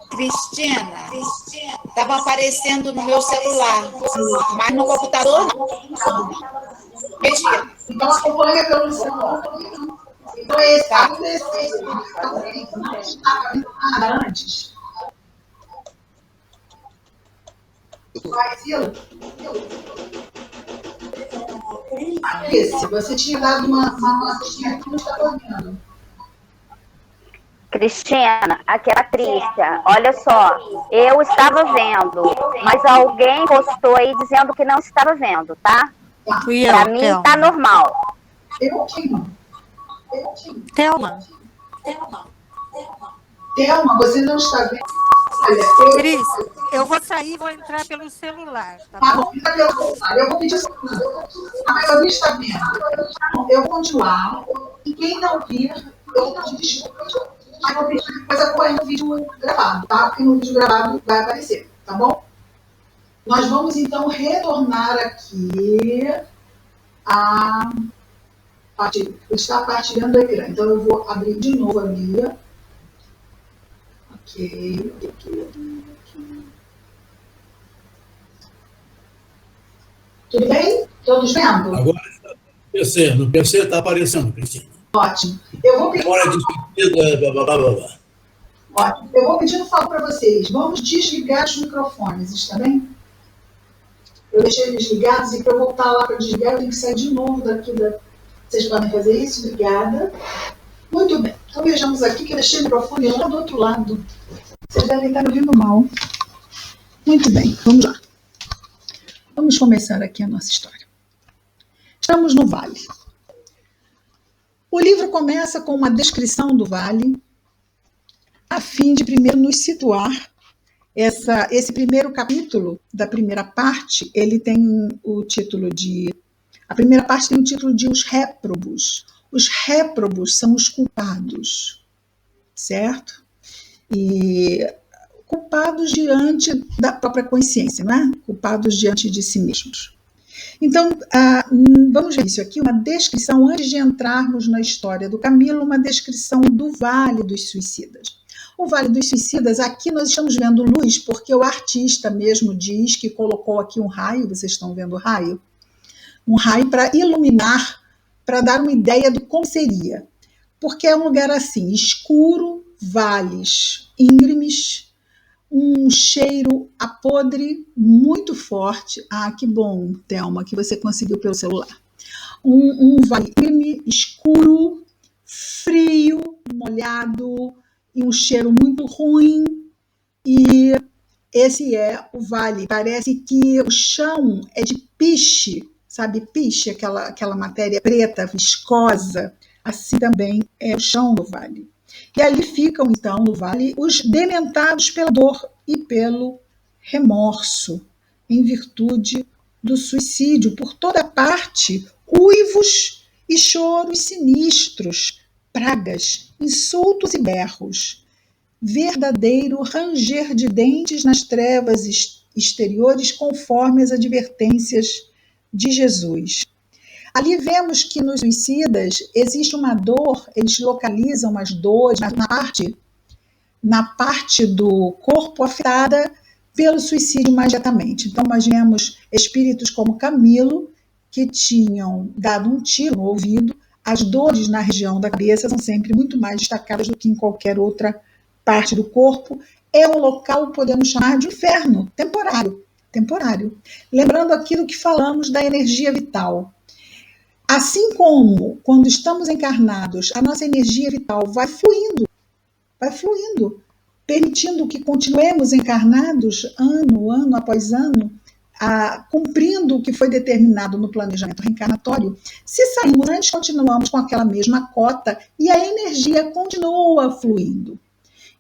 Cristina, estava aparecendo no meu celular, mas no computador não. Regina. Então acompanha pelo celular. Então esse não estava vendo nada antes. Vai, Sila. Esse, você tinha dado uma notinha que não estava vendo. Cristina, aqui é a Patrícia. Olha só, eu estava vendo, mas alguém postou aí dizendo que não estava vendo, tá? Para mim tá normal. Eu tinha. Thelma. Thelma, você não está vendo? Cris, eu vou sair e vou entrar pelo celular. Tá bom? Entra pelo celular. Eu vou pedir a maioria está vendo. Eu vou continuar. E quem não vir, eu vou pedir desculpa. Mas eu vou pedir depois acompanhar no vídeo gravado, tá? Porque no vídeo gravado vai aparecer, tá bom? Nós vamos então retornar aqui a está partilhando o ecrã. Então eu vou abrir de novo a minha. Ok. Tudo bem? Todos vendo? Agora está no PC está aparecendo, Cristina. Ótimo. Eu vou pedir. Hora de despedida, blá, blá, blá, blá. Ótimo. Eu vou pedir um favor para vocês. Vamos desligar os microfones, está bem? Eu deixei eles ligados e para eu voltar lá para desligar, eu tenho que sair de novo daqui da. Vocês podem fazer isso? Obrigada. Muito bem. Então vejamos aqui que eu deixei o microfone lá do outro lado. Vocês devem estar me ouvindo mal. Muito bem, vamos lá. Vamos começar aqui a nossa história. Estamos no Vale. O livro começa com uma descrição do Vale, a fim de primeiro nos situar. Esse primeiro capítulo da primeira parte, ele tem o título de... A primeira parte tem o título de Os Réprobos. Os réprobos são os culpados, certo? E culpados diante da própria consciência, né? Culpados diante de si mesmos. Então, vamos ver isso aqui, uma descrição, antes de entrarmos na história do Camilo, uma descrição do Vale dos Suicidas. O Vale dos Suicidas, aqui nós estamos vendo luz, porque o artista mesmo diz que colocou aqui um raio, vocês estão vendo o raio? Um raio para iluminar, para dar uma ideia do como seria. Porque é um lugar assim, escuro, vales íngremes, um cheiro a podre muito forte. Ah, que bom, Thelma, que você conseguiu pelo celular. um vale íngreme, escuro, frio, molhado e um cheiro muito ruim. E esse é o vale. Parece que o chão é de piche, sabe? Piche, aquela matéria preta, viscosa. Assim também é o chão do vale. E ali ficam, então, no vale, os dementados pela dor e pelo remorso, em virtude do suicídio. Por toda parte, uivos e choros sinistros, pragas, insultos e berros. Verdadeiro ranger de dentes nas trevas exteriores, conforme as advertências de Jesus. Ali vemos que nos suicidas existe uma dor, eles localizam as dores na parte do corpo afetada pelo suicídio mais diretamente. Então, nós vemos espíritos como Camilo, que tinham dado um tiro no ouvido. As dores na região da cabeça são sempre muito mais destacadas do que em qualquer outra parte do corpo. É o local, podemos chamar de inferno, temporário. Lembrando aquilo que falamos da energia vital. Assim como, quando estamos encarnados, a nossa energia vital vai fluindo, permitindo que continuemos encarnados ano após ano, cumprindo o que foi determinado no planejamento reencarnatório. Se saímos antes, continuamos com aquela mesma cota e a energia continua fluindo.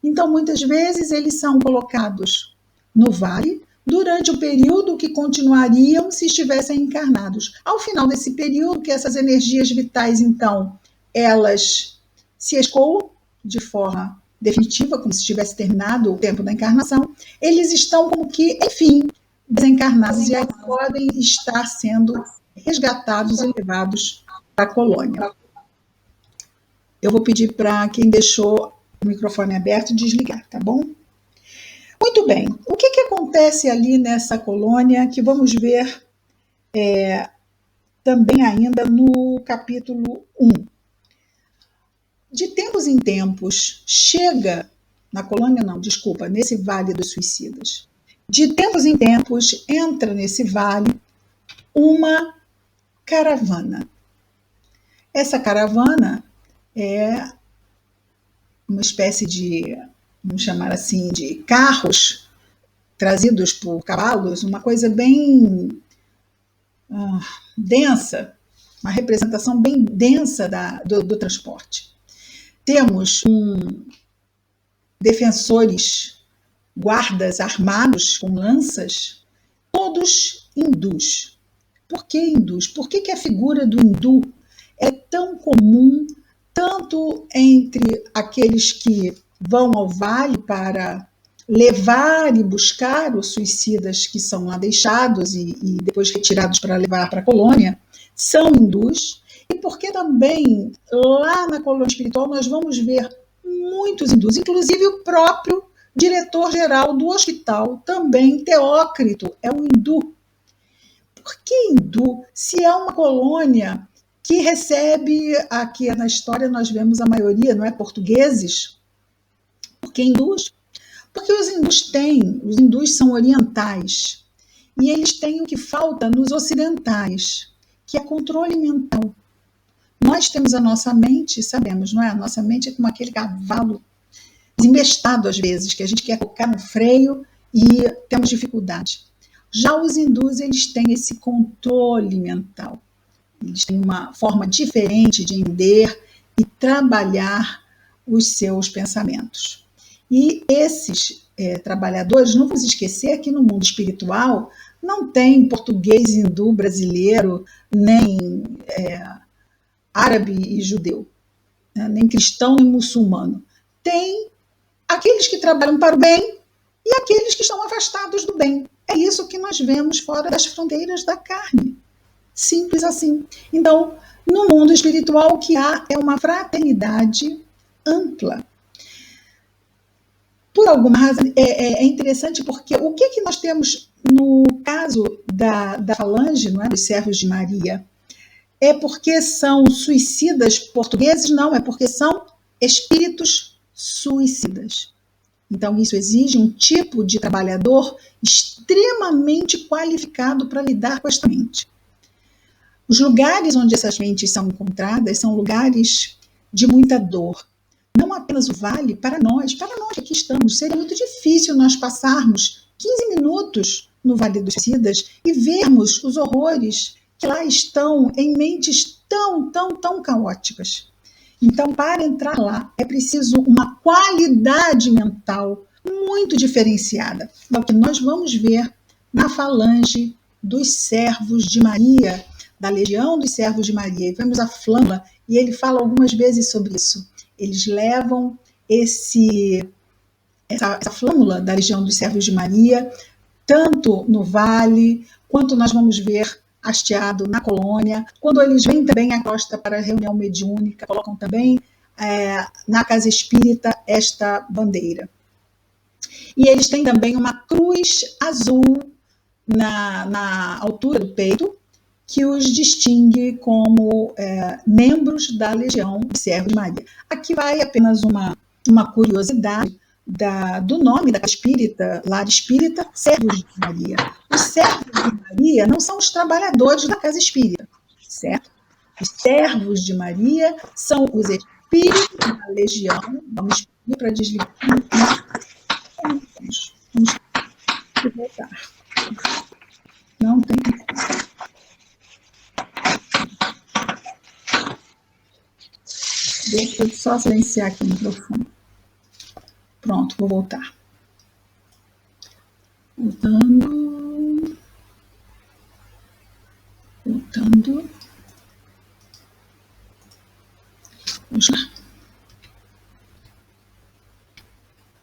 Então, muitas vezes, eles são colocados no vale durante o período que continuariam se estivessem encarnados. Ao final desse período, que essas energias vitais, então, elas se escoam de forma definitiva, como se tivesse terminado o tempo da encarnação, eles estão como que, enfim, desencarnados e aí podem estar sendo resgatados e levados para a colônia. Eu vou pedir para quem deixou o microfone aberto desligar, tá bom? Muito bem. O que acontece ali nessa colônia, que vamos ver também ainda no capítulo 1. De tempos em tempos, chega na colônia, nesse Vale dos Suicidas. De tempos em tempos, entra nesse vale uma caravana. Essa caravana é uma espécie de, vamos chamar assim, de carros trazidos por cavalos, uma coisa bem densa, uma representação bem densa do transporte. Temos defensores, guardas armados com lanças, todos hindus. Por que hindus? Por que a figura do hindu é tão comum, tanto entre aqueles que vão ao vale para levar e buscar os suicidas que são lá deixados e depois retirados para levar para a colônia, são hindus, e porque também lá na colônia espiritual nós vamos ver muitos hindus, inclusive o próprio diretor-geral do hospital, também Teócrito, é um hindu. Por que hindu? Se é uma colônia que recebe, aqui na história nós vemos a maioria, não é, portugueses. Por que hindus? Porque os hindus são orientais, e eles têm o que falta nos ocidentais, que é controle mental. Nós temos a nossa mente, sabemos, não é? A nossa mente é como aquele cavalo desembestado às vezes, que a gente quer colocar no freio e temos dificuldade. Já os hindus, eles têm esse controle mental. Eles têm uma forma diferente de entender e trabalhar os seus pensamentos. E esses trabalhadores, não vamos esquecer que no mundo espiritual não tem português, hindu, brasileiro, nem árabe e judeu, né? Nem cristão, nem muçulmano. Tem aqueles que trabalham para o bem e aqueles que estão afastados do bem. É isso que nós vemos fora das fronteiras da carne. Simples assim. Então, no mundo espiritual, o que há é uma fraternidade ampla. Por alguma razão, é interessante porque o que nós temos no caso da falange, não é, dos servos de Maria? É porque são suicidas portugueses? Não, é porque são espíritos suicidas. Então, isso exige um tipo de trabalhador extremamente qualificado para lidar com esta mente. Os lugares onde essas mentes são encontradas são lugares de muita dor. Não apenas o vale, para nós que aqui estamos, seria muito difícil nós passarmos 15 minutos no Vale dos Suicidas e vermos os horrores que lá estão em mentes tão caóticas. Então, para entrar lá, é preciso uma qualidade mental muito diferenciada. É o que nós vamos ver na falange dos servos de Maria, da Legião dos Servos de Maria. E vemos a flâmula, e ele fala algumas vezes sobre isso. Eles levam essa flâmula da Legião dos Servos de Maria, tanto no vale, quanto nós vamos ver hasteado na colônia. Quando eles vêm também à costa para a reunião mediúnica, colocam também na casa espírita esta bandeira. E eles têm também uma cruz azul na altura do peito, que os distingue como membros da Legião dos Servos de Maria. Aqui vai apenas uma curiosidade do nome da casa espírita, lar espírita, Servos de Maria. Os Servos de Maria não são os trabalhadores da casa espírita, certo? Os Servos de Maria são os espíritos da Legião. Vamos pedir para desligar. Vamos voltar. Não tem. Deixa eu só silenciar aqui o microfone. Pronto, vou voltar. Voltando. Vamos lá.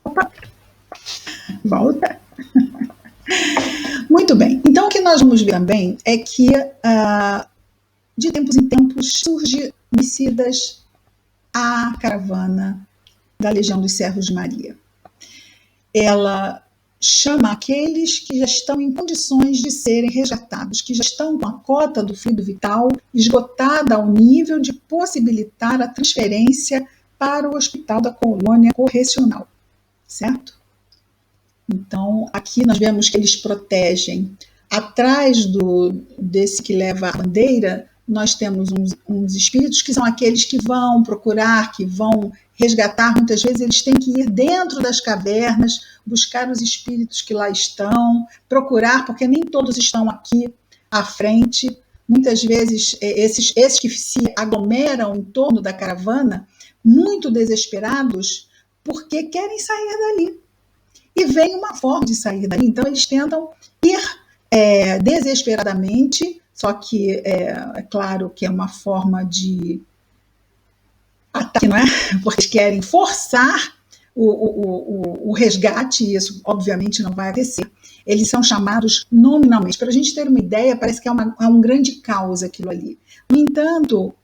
Opa. Volta. Muito bem. Então, o que nós vamos ver também é que, de tempos em tempos, surge homicidas a caravana da Legião dos Servos de Maria. Ela chama aqueles que já estão em condições de serem resgatados, que já estão com a cota do fluido vital esgotada ao nível de possibilitar a transferência para o hospital da colônia correcional, certo? Então, aqui nós vemos que eles protegem. Atrás desse que leva a bandeira, nós temos uns espíritos que são aqueles que vão procurar, que vão resgatar. Muitas vezes eles têm que ir dentro das cavernas, buscar os espíritos que lá estão, procurar, porque nem todos estão aqui à frente. Muitas vezes esses que se aglomeram em torno da caravana, muito desesperados, porque querem sair dali. E vem uma forma de sair dali. Então eles tentam ir desesperadamente, só que é claro que é uma forma de ataque, não é? Porque eles querem forçar o resgate, e isso obviamente não vai acontecer. Eles são chamados nominalmente. Para a gente ter uma ideia, parece que é um grande caos aquilo ali. No entanto,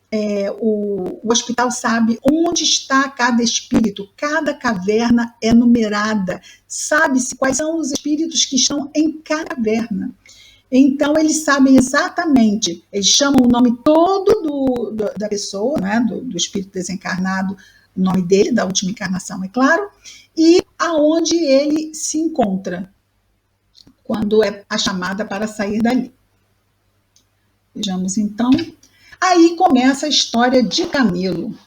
o hospital sabe onde está cada espírito, cada caverna é numerada, sabe-se quais são os espíritos que estão em cada caverna. Então, eles sabem exatamente, eles chamam o nome todo da pessoa, né, do espírito desencarnado, o nome dele, da última encarnação, é claro, e aonde ele se encontra, quando é a chamada para sair dali. Vejamos, então. Aí começa a história de Camilo.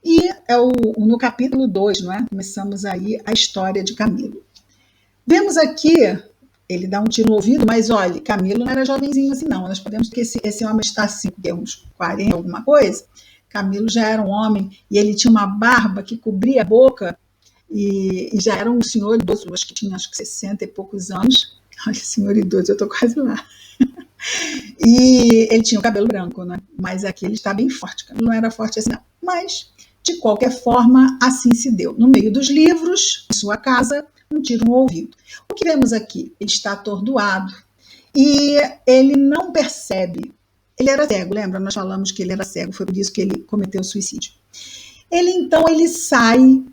E no capítulo 2, não é? Começamos aí a história de Camilo. Vemos aqui, ele dá um tiro no ouvido, mas olha, Camilo não era jovenzinho assim não. Nós podemos ter que esse homem está assim, uns 40, alguma coisa. Camilo já era um homem e ele tinha uma barba que cobria a boca e já era um senhor idoso, acho que tinha 60 e poucos anos. Olha, senhor idoso, eu estou quase lá. E ele tinha o cabelo branco, né? Mas aqui ele está bem forte. Não era forte assim, não. Mas, de qualquer forma, assim se deu. No meio dos livros, em sua casa, um tiro no ouvido. O que vemos aqui? Ele está atordoado e ele não percebe. Ele era cego, lembra? Nós falamos que ele era cego, foi por isso que ele cometeu o suicídio. Ele sai,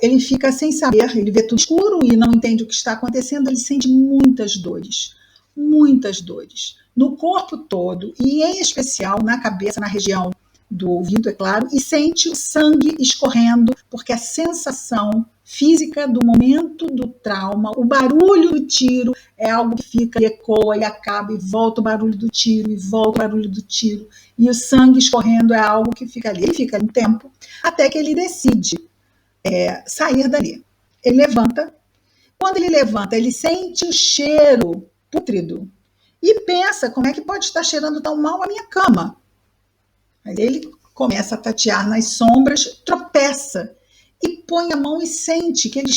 ele fica sem saber, ele vê tudo escuro e não entende o que está acontecendo, ele sente muitas dores no corpo todo e em especial na cabeça, na região do ouvido, é claro, e sente o sangue escorrendo porque a sensação física do momento do trauma. O barulho do tiro é algo que fica e ecoa e acaba, e volta o barulho do tiro, e volta o barulho do tiro, e o sangue escorrendo é algo que fica ali. Ele fica um tempo até que ele decide sair dali. Ele levanta. Quando ele levanta, ele sente o cheiro pútrido e pensa: como é que pode estar cheirando tão mal a minha cama? Aí ele começa a tatear nas sombras, tropeça e põe a mão e sente que ele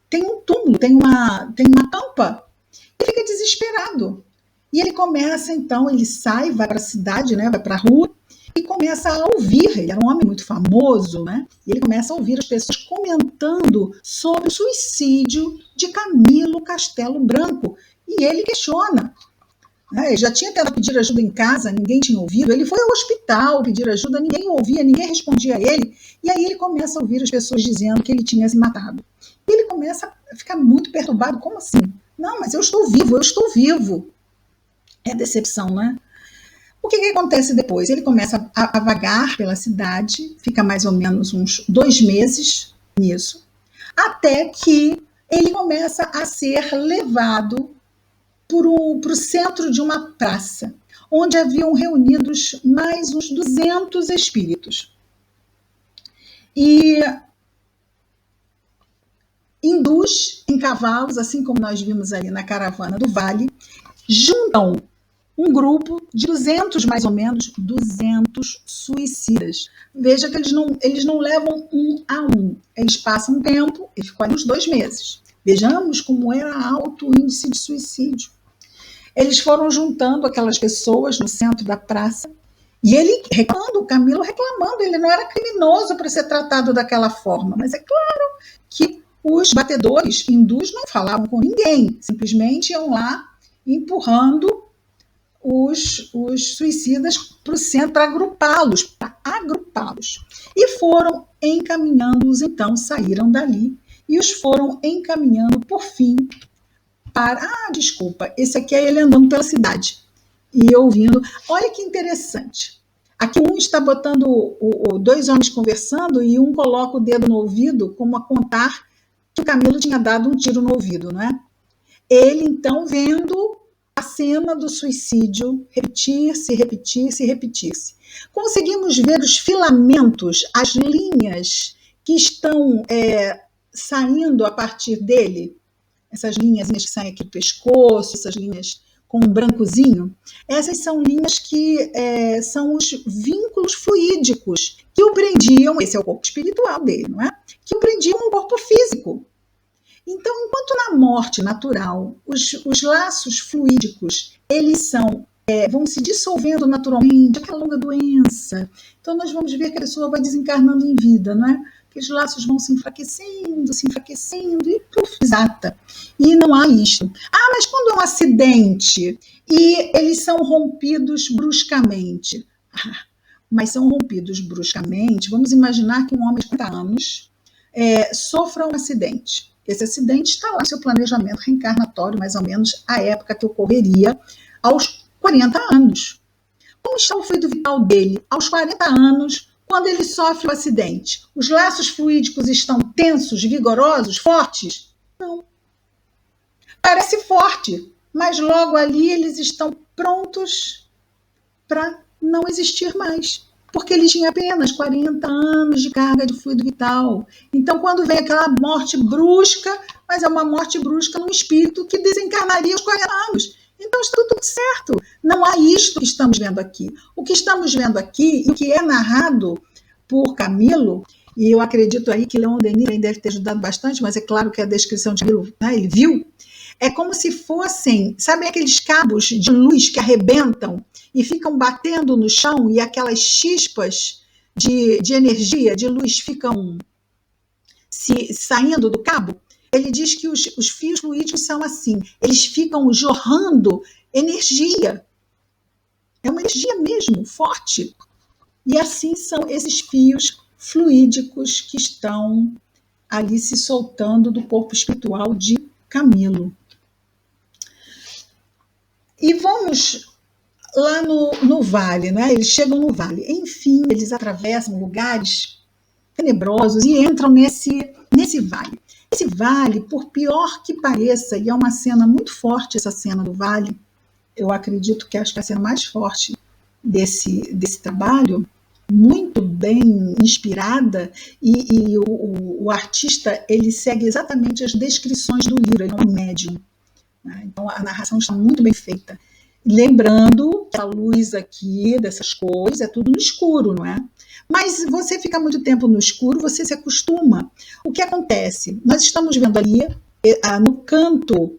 tem um túmulo, tem uma tampa, e fica desesperado. E ele começa, então, ele sai, vai para a cidade, né, vai para a rua, e começa a ouvir. Ele era um homem muito famoso, né? E ele começa a ouvir as pessoas comentando sobre o suicídio de Camilo Castelo Branco. E ele questiona. Ele já tinha tentado pedir ajuda em casa, ninguém tinha ouvido. Ele foi ao hospital pedir ajuda, ninguém ouvia, ninguém respondia a ele. E aí ele começa a ouvir as pessoas dizendo que ele tinha se matado. E ele começa a ficar muito perturbado. Como assim? Não, mas eu estou vivo, eu estou vivo. É decepção, né? O que acontece depois? Ele começa a vagar pela cidade, fica mais ou menos uns 2 meses nisso, até que ele começa a ser levado para o centro de uma praça, onde haviam reunidos mais uns 200 espíritos. E hindus em cavalos, assim como nós vimos ali na caravana do Vale, juntam um grupo de 200, mais ou menos, 200 suicidas. Veja que eles não levam um a um. Eles passam um tempo, e ficam ali uns 2 meses. Vejamos como era alto o índice de suicídio. Eles foram juntando aquelas pessoas no centro da praça, e ele reclamando, o Camilo reclamando, ele não era criminoso para ser tratado daquela forma. Mas é claro que os batedores hindus não falavam com ninguém, simplesmente iam lá empurrando os suicidas para o centro, para agrupá-los. E foram encaminhando-os, então, saíram dali e os foram encaminhando, por fim, para... desculpa, esse aqui é ele andando pela cidade e ouvindo. Olha que interessante. Aqui um está botando 2 homens conversando e um coloca o dedo no ouvido, como a contar que o Camilo tinha dado um tiro no ouvido, não é? Ele, então, vendo a cena do suicídio repetir-se. Conseguimos ver os filamentos, as linhas que estão saindo a partir dele, essas linhas que saem aqui do pescoço, essas linhas com um brancozinho. Essas são linhas que são os vínculos fluídicos que o prendiam, esse é o corpo espiritual dele, não é? Que o prendiam ao corpo físico. Então, enquanto na morte natural, os laços fluídicos, eles vão se dissolvendo naturalmente, aquela longa doença. Então, nós vamos ver que a pessoa vai desencarnando em vida, não é? Que os laços vão se enfraquecendo, e exata. E não há isto. Mas quando é um acidente e eles são rompidos bruscamente. Mas são rompidos bruscamente, vamos imaginar que um homem de 40 anos sofra um acidente. Esse acidente está lá no seu planejamento reencarnatório, mais ou menos a época que ocorreria aos 40 anos. Como está o fluido vital dele aos 40 anos, quando ele sofre o acidente? Os laços fluídicos estão tensos, vigorosos, fortes? Não. Parece forte, mas logo ali eles estão prontos para não existir mais. Porque ele tinha apenas 40 anos de carga de fluido vital. Então, quando vem aquela morte brusca, mas é uma morte brusca no espírito que desencarnaria aos 40 anos. Então, está tudo certo. Não há isto que estamos vendo aqui. O que estamos vendo aqui, e o que é narrado por Camilo, e eu acredito aí que Leon Denis deve ter ajudado bastante, mas é claro que a descrição de Camilo, né, ele viu, é como se fossem, sabe aqueles cabos de luz que arrebentam e ficam batendo no chão e aquelas chispas de energia, de luz, ficam saindo do cabo? Ele diz que os fios fluídicos são assim, eles ficam jorrando energia. É uma energia mesmo, forte. E assim são esses fios fluídicos que estão ali se soltando do corpo espiritual de Camilo. E vamos lá no vale, né? Eles chegam no vale. Enfim, eles atravessam lugares tenebrosos e entram nesse esse vale? Esse vale, por pior que pareça, e é uma cena muito forte, essa cena do vale, eu acredito que acho que é a cena mais forte desse trabalho, muito bem inspirada, e o artista ele segue exatamente as descrições do livro, ele é um médium, né? Então a narração está muito bem feita. Lembrando que a luz aqui dessas cores é tudo no escuro, não é? Mas você fica muito tempo no escuro, você se acostuma. O que acontece? Nós estamos vendo ali, no canto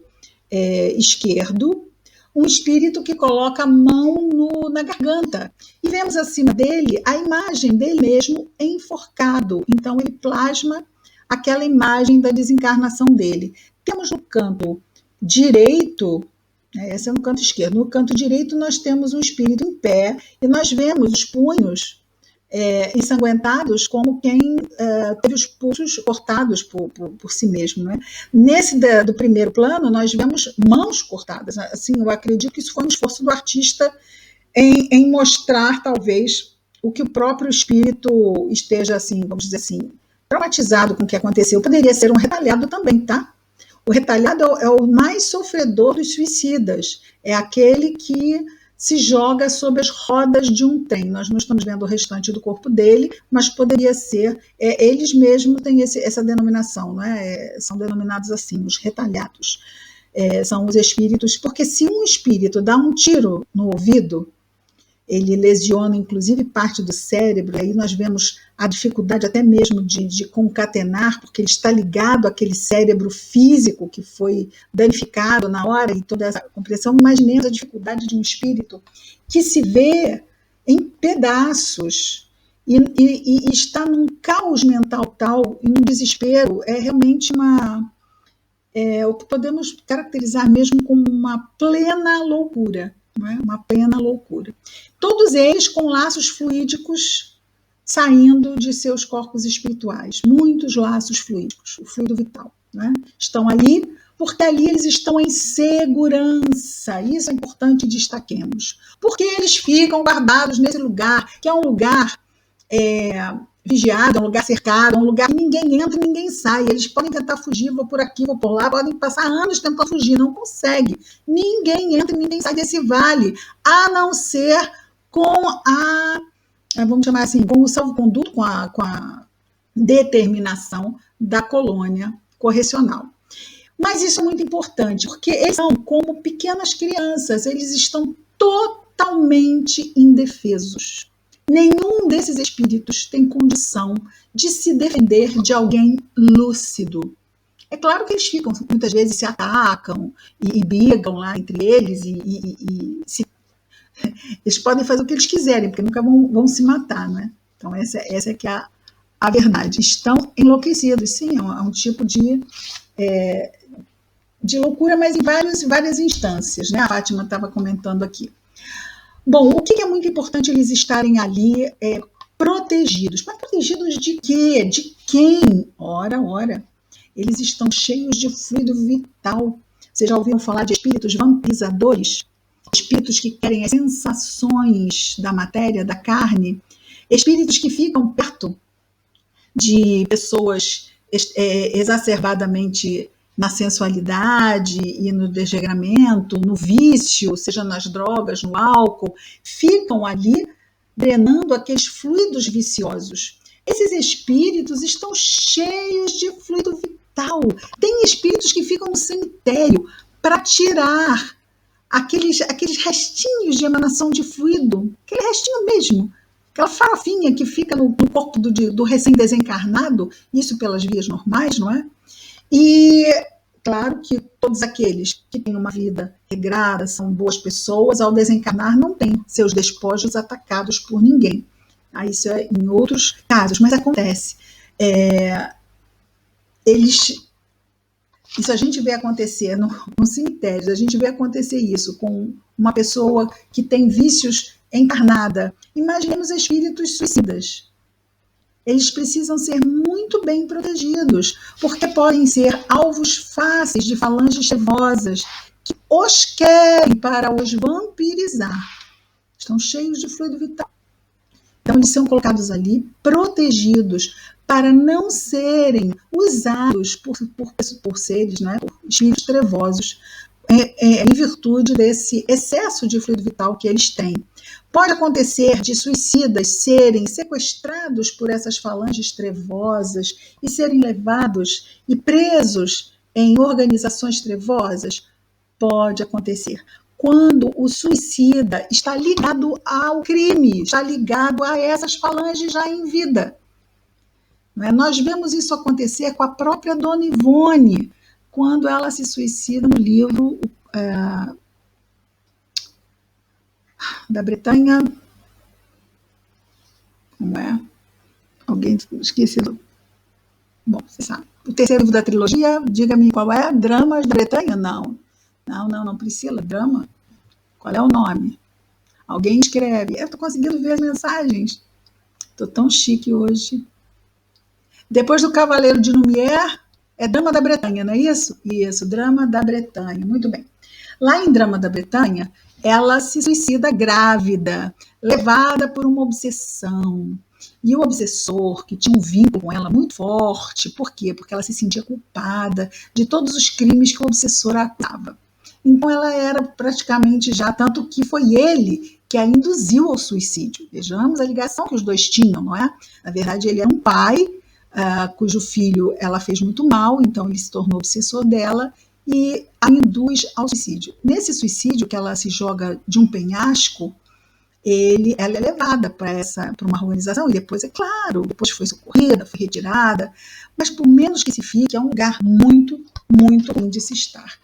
esquerdo, um espírito que coloca a mão na garganta. E vemos acima dele a imagem dele mesmo enforcado. Então ele plasma aquela imagem da desencarnação dele. Temos no canto direito, esse é no canto esquerdo, no canto direito nós temos um espírito em pé e nós vemos os punhos ensanguentados como quem teve os pulsos cortados por si mesmo, né? Nesse do primeiro plano nós vemos mãos cortadas. Assim, eu acredito que isso foi um esforço do artista em mostrar talvez o que o próprio espírito esteja, assim, vamos dizer assim, traumatizado com o que aconteceu. Poderia ser um retalhado também, tá? O retalhado é o mais sofredor dos suicidas, é aquele que se joga sobre as rodas de um trem. Nós não estamos vendo o restante do corpo dele, mas poderia ser, eles mesmos têm essa denominação, não é? São denominados assim, os retalhados. São os espíritos, porque se um espírito dá um tiro no ouvido, ele lesiona inclusive parte do cérebro, e aí nós vemos a dificuldade até mesmo de concatenar, porque ele está ligado àquele cérebro físico que foi danificado na hora, e toda essa compreensão. Imaginemos a dificuldade de um espírito que se vê em pedaços e está num caos mental tal, e num desespero. É realmente o que podemos caracterizar mesmo como uma plena loucura. Não é? Uma plena loucura. Todos eles com laços fluídicos saindo de seus corpos espirituais, muitos laços fluídicos, o fluido vital, não é? Estão ali porque ali eles estão em segurança. Isso é importante destaquemos, porque eles ficam guardados nesse lugar, que é um lugar vigiado, é um lugar cercado, é um lugar que ninguém entra e ninguém sai. Eles podem tentar fugir, vou por aqui, vou por lá, podem passar anos tentando fugir, não consegue. Ninguém entra e ninguém sai desse vale, a não ser com vamos chamar assim, com o salvo-conduto, com a determinação da colônia correcional. Mas isso é muito importante, porque eles são como pequenas crianças, eles estão totalmente indefesos. Nenhum desses espíritos tem condição de se defender de alguém lúcido. É claro que eles ficam, muitas vezes se atacam e brigam lá entre eles eles podem fazer o que eles quiserem, porque nunca vão se matar, né? Então essa é que é a verdade. Estão enlouquecidos, sim, é um tipo de loucura, mas em várias instâncias, né? A Fátima estava comentando aqui. Bom, o que é muito importante eles estarem ali protegidos? Mas protegidos de quê? De quem? Ora. Eles estão cheios de fluido vital. Vocês já ouviram falar de espíritos vampirizadores? Espíritos que querem as sensações da matéria, da carne? Espíritos que ficam perto de pessoas exacerbadamente na sensualidade e no desregramento, no vício, seja nas drogas, no álcool, ficam ali drenando aqueles fluidos viciosos. Esses espíritos estão cheios de fluido vital. Tem espíritos que ficam no cemitério para tirar aqueles restinhos de emanação de fluido, aquele restinho mesmo, aquela farofinha que fica no corpo do recém-desencarnado, isso pelas vias normais, não é? E claro que todos aqueles que têm uma vida regrada, são boas pessoas, ao desencarnar não têm seus despojos atacados por ninguém. Isso é em outros casos, mas acontece. Isso a gente vê acontecer no cemitério, a gente vê acontecer isso com uma pessoa que tem vícios encarnada. Imaginemos espíritos suicidas. Eles precisam ser muito bem protegidos, porque podem ser alvos fáceis de falanges trevosas que os querem para os vampirizar. Estão cheios de fluido vital. Então, eles são colocados ali, protegidos, para não serem usados por seres, né, por espíritos trevosos, em virtude desse excesso de fluido vital que eles têm. Pode acontecer de suicidas serem sequestrados por essas falanges trevosas e serem levados e presos em organizações trevosas? Pode acontecer. Quando o suicida está ligado ao crime, está ligado a essas falanges já em vida. Nós vemos isso acontecer com a própria Dona Ivone, quando ela se suicida no livro da Bretanha. Como é? Alguém esquecido? Bom, você sabe. O terceiro livro da trilogia, diga-me qual é? Dramas da Bretanha? Não, Priscila, drama? Qual é o nome? Alguém escreve. Eu estou conseguindo ver as mensagens. Estou tão chique hoje. Depois do Cavaleiro de Lumière, é Drama da Bretanha, não é isso? Isso, Drama da Bretanha. Muito bem. Lá em Drama da Bretanha, ela se suicida grávida, levada por uma obsessão. E o obsessor, que tinha um vínculo com ela muito forte, por quê? Porque ela se sentia culpada de todos os crimes que o obsessor a acusava. Então ela era praticamente já, tanto que foi ele que a induziu ao suicídio. Vejamos a ligação que os dois tinham, não é? Na verdade, ele era um pai, cujo filho ela fez muito mal, então ele se tornou obsessor dela e a induz ao suicídio. Nesse suicídio, que ela se joga de um penhasco, ela é levada para uma organização e depois, é claro, depois foi socorrida, foi retirada, mas por menos que se fique, é um lugar muito, muito ruim de se estar.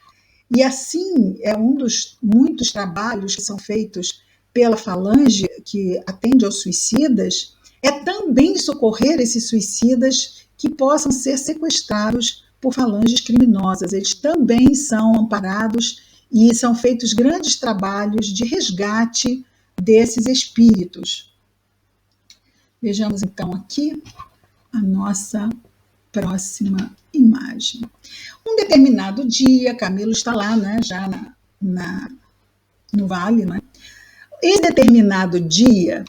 E assim, é um dos muitos trabalhos que são feitos pela falange que atende aos suicidas, é também socorrer esses suicidas que possam ser sequestrados por falanges criminosas. Eles também são amparados e são feitos grandes trabalhos de resgate desses espíritos. Vejamos então aqui a nossa próxima imagem. Um determinado dia, Camilo está lá, né, já no vale, né? Esse determinado dia,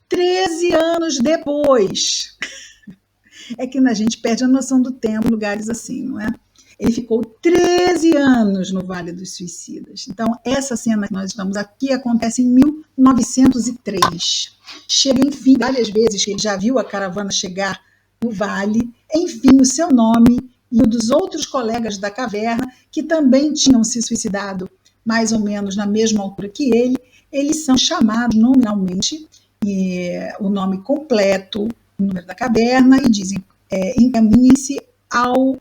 13 anos depois, é que a gente perde a noção do tempo em lugares assim, não é? Ele ficou 13 anos no Vale dos Suicidas. Então, essa cena que nós estamos aqui acontece em 1903. Chega, enfim, várias vezes que ele já viu a caravana chegar no vale, enfim, o seu nome e o dos outros colegas da caverna, que também tinham se suicidado mais ou menos na mesma altura que ele, eles são chamados nominalmente, o nome completo, o número da caverna, e dizem, encaminhem-se ao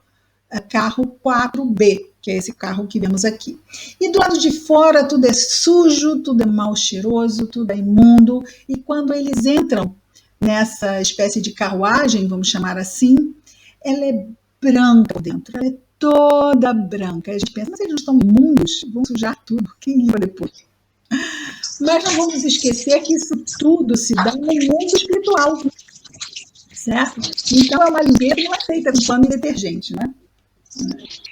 carro 4B, que é esse carro que vemos aqui. E do lado de fora tudo é sujo, tudo é mal cheiroso, tudo é imundo, e quando eles entram nessa espécie de carruagem, vamos chamar assim, ela é branca por dentro, ela é toda branca. A gente pensa, mas eles não estão imundos, vão sujar tudo, quem limpa depois? Mas não vamos esquecer que isso tudo se dá no mundo espiritual, certo? Então é uma limpeza não é feita com pano e detergente, né?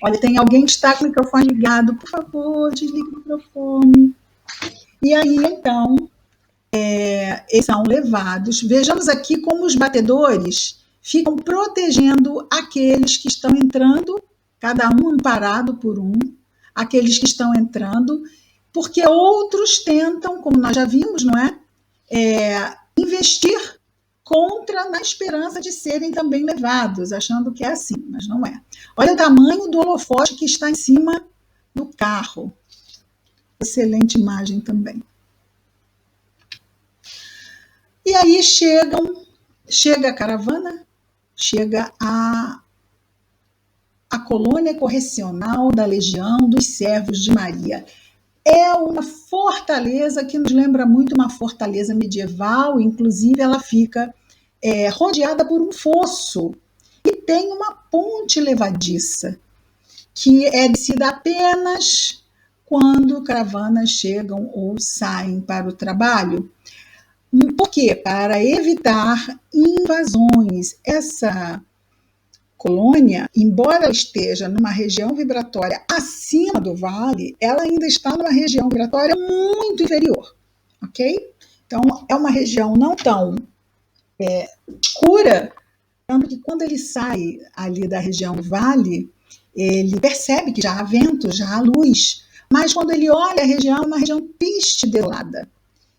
Olha, tem alguém que está com o microfone ligado, por favor, desliga o microfone. E aí, então, eles são levados. Vejamos aqui como os batedores ficam protegendo aqueles que estão entrando, cada um amparado por um, aqueles que estão entrando, porque outros tentam, como nós já vimos, não é? Investir contra na esperança de serem também levados, achando que é assim, mas não é. Olha o tamanho do holofote que está em cima do carro. Excelente imagem também. E aí chega a caravana, chega a colônia correcional da Legião dos Servos de Maria. É uma fortaleza que nos lembra muito uma fortaleza medieval, inclusive ela fica rodeada por um fosso e tem uma ponte levadiça que é descida apenas quando caravanas chegam ou saem para o trabalho. Por quê? Para evitar invasões. Essa colônia, embora esteja numa região vibratória acima do vale, ela ainda está numa região vibratória muito inferior, ok? Então, é uma região não tão escura, tanto que quando ele sai ali da região do vale, ele percebe que já há vento, já há luz, mas quando ele olha a região, é uma região triste, desolada.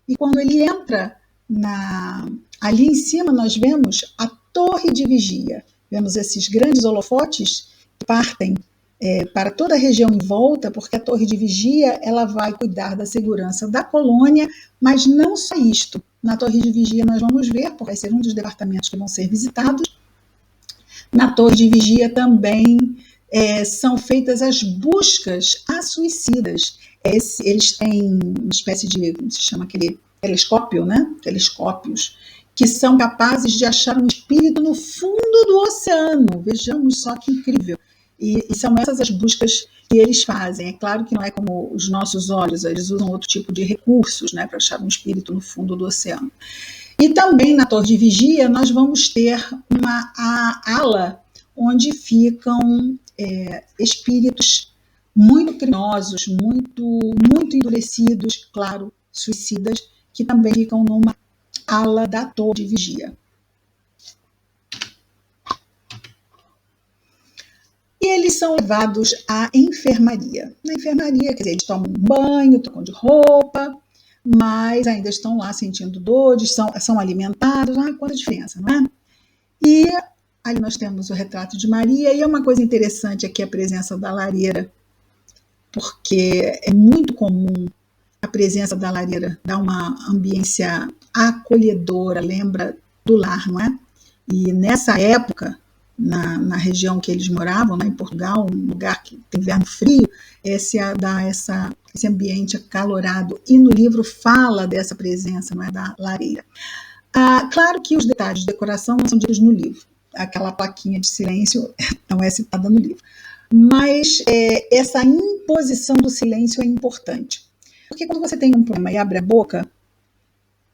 E quando ele entra ali em cima, nós vemos a torre de vigia. Vemos esses grandes holofotes que partem para toda a região em volta, porque a torre de vigia ela vai cuidar da segurança da colônia, mas não só isto. Na torre de vigia nós vamos ver, porque vai ser um dos departamentos que vão ser visitados. Na torre de vigia também são feitas as buscas a suicidas. Eles têm uma espécie de, como se chama aquele telescópio, né? Telescópios, que são capazes de achar um espírito no fundo do oceano. Vejamos só que incrível. E são essas as buscas que eles fazem. É claro que não é como os nossos olhos, eles usam outro tipo de recursos, né, para achar um espírito no fundo do oceano. E também na torre de vigia nós vamos ter uma ala onde ficam espíritos muito criminosos, muito endurecidos, claro, suicidas, que também ficam numa ala da torre de vigia. E eles são levados à enfermaria. Na enfermaria, quer dizer, eles tomam um banho, trocam de roupa, mas ainda estão lá sentindo dores, são alimentados. Quanta diferença, não é? E ali nós temos o retrato de Maria, e é uma coisa interessante aqui a presença da lareira, porque é muito comum a presença da lareira dar uma ambiência acolhedora, lembra do lar, não é? E nessa época, na região que eles moravam, em Portugal, um lugar que tem inverno frio, dá esse ambiente acalorado. E no livro fala dessa presença, não é, da lareira. Claro que os detalhes de decoração não são ditos no livro. Aquela plaquinha de silêncio não é citada no livro. Mas essa imposição do silêncio é importante. Porque quando você tem um problema e abre a boca,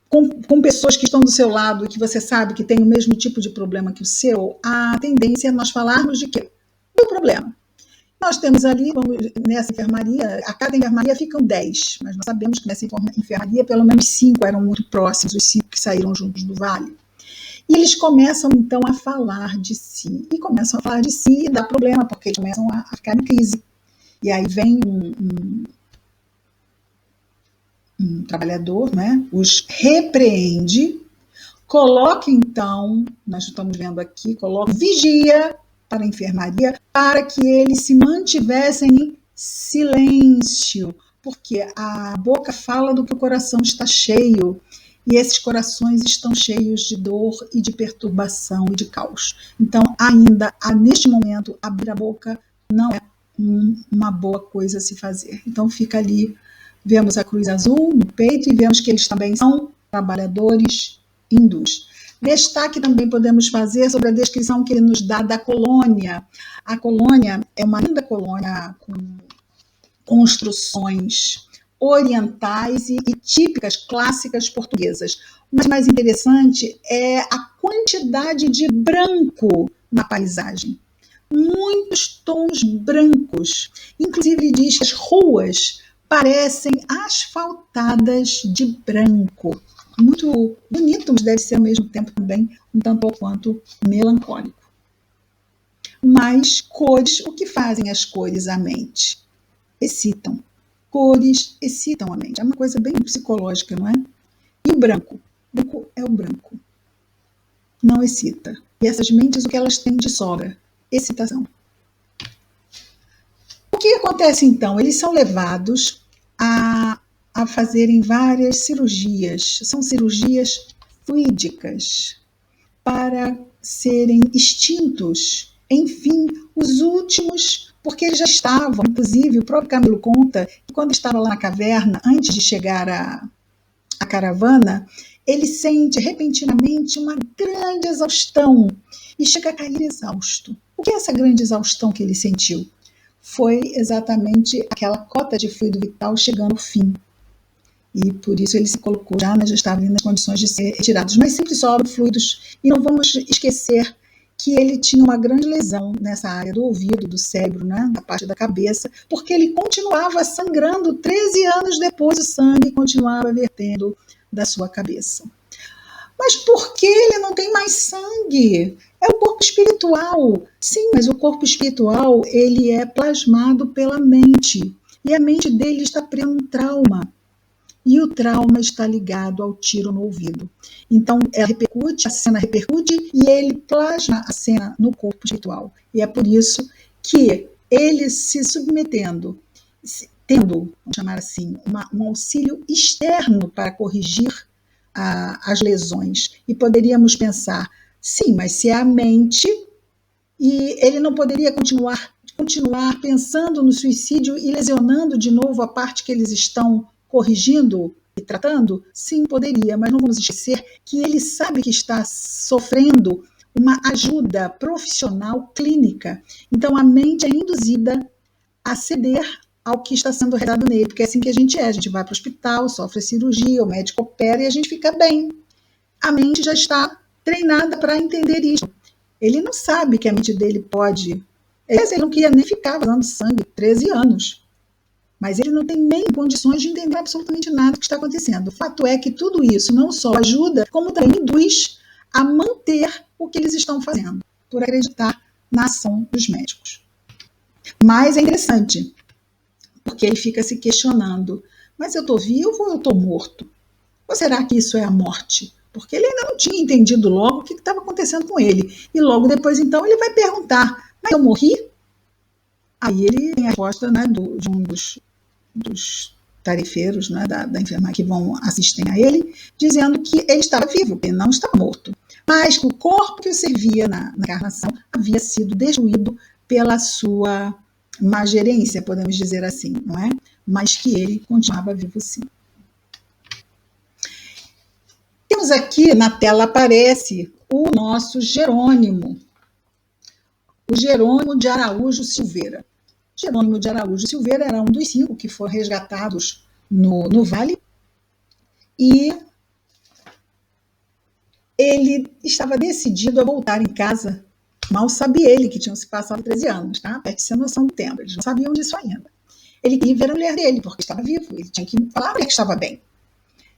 com pessoas que estão do seu lado e que você sabe que tem o mesmo tipo de problema que o seu, a tendência é nós falarmos de quê? Do problema. Nós temos ali, nessa enfermaria, a cada enfermaria ficam 10, mas nós sabemos que nessa enfermaria pelo menos 5 eram muito próximos, os 5 que saíram juntos do vale. E eles começam então a falar de si. E começam a falar de si e dá problema, porque eles começam a ficar em crise. E aí vem um trabalhador, né, os repreende, coloca então, nós estamos vendo aqui, coloca vigia para a enfermaria, para que eles se mantivessem em silêncio, porque a boca fala do que o coração está cheio, e esses corações estão cheios de dor e de perturbação e de caos. Então, ainda, neste momento, abrir a boca não é uma boa coisa a se fazer. Então, fica ali. Vemos a cruz azul no peito e vemos que eles também são trabalhadores hindus. Destaque também podemos fazer sobre a descrição que ele nos dá da colônia. A colônia é uma linda colônia com construções orientais e típicas, clássicas portuguesas. Mas mais interessante é a quantidade de branco na paisagem. Muitos tons brancos. Inclusive, ele diz que as ruas parecem asfaltadas de branco. Muito bonito, mas deve ser ao mesmo tempo também um tanto ou quanto melancólico. Mas cores, o que fazem as cores à mente? Excitam. Cores excitam a mente. É uma coisa bem psicológica, não é? E o branco? O branco é o branco. Não excita. E essas mentes, o que elas têm de sobra? Excitação. O que acontece então? Eles são levados a fazerem várias cirurgias. São cirurgias fluídicas para serem extintos. Enfim, os últimos, porque eles já estavam, inclusive o próprio Camilo conta que quando estava lá na caverna, antes de chegar à caravana, ele sente repentinamente uma grande exaustão e chega a cair exausto. O que é essa grande exaustão que ele sentiu? Foi exatamente aquela cota de fluido vital chegando ao fim. E por isso ele se colocou, já estava nas condições de ser retirado. Mas sempre sobram fluidos. E não vamos esquecer que ele tinha uma grande lesão nessa área do ouvido, do cérebro, né, na parte da cabeça, porque ele continuava sangrando 13 anos depois, o sangue continuava vertendo da sua cabeça. Mas por que ele não tem mais sangue? É o corpo espiritual. Sim, mas o corpo espiritual, ele é plasmado pela mente. E a mente dele está presa num trauma. E o trauma está ligado ao tiro no ouvido. Então, ela repercute, a cena repercute, e ele plasma a cena no corpo espiritual. E é por isso que ele se submetendo, tendo, vamos chamar assim, um auxílio externo para corrigir as lesões. E poderíamos pensar, sim, mas se é a mente, e ele não poderia continuar pensando no suicídio e lesionando de novo a parte que eles estão corrigindo e tratando? Sim, poderia, mas não vamos esquecer que ele sabe que está sofrendo uma ajuda profissional clínica. Então, a mente é induzida a ceder ao que está sendo realizado nele, porque é assim que a gente vai para o hospital, sofre cirurgia, o médico opera e a gente fica bem. A mente já está treinada para entender isso. Ele não sabe que a mente dele pode... Ele não queria nem ficar vazando sangue, 13 anos. Mas ele não tem nem condições de entender absolutamente nada do que está acontecendo. O fato é que tudo isso não só ajuda, como também induz a manter o que eles estão fazendo, por acreditar na ação dos médicos. Mas é interessante, porque ele fica se questionando, mas eu estou vivo ou eu estou morto? Ou será que isso é a morte? Porque ele ainda não tinha entendido logo o que estava acontecendo com ele. E logo depois, então, ele vai perguntar, mas eu morri? Aí ele tem a resposta, né, de um dos tarefeiros, né, da enfermagem que assistem a ele, dizendo que ele estava vivo, que ele não estava morto. Mas que o corpo que o servia na encarnação havia sido destruído pela sua má gerência, podemos dizer assim, não é? Mas que ele continuava vivo sim. Temos aqui na tela, aparece o nosso Jerônimo. O Jerônimo de Araújo Silveira. Jerônimo de Araújo Silveira era um dos 5 que foram resgatados no Vale. E ele estava decidido a voltar em casa. Mal sabia ele que tinham se passado 13 anos, tá? Para ter noção do tempo, eles não sabiam disso ainda. Ele queria ver a mulher dele, porque estava vivo, ele tinha que falar que estava bem.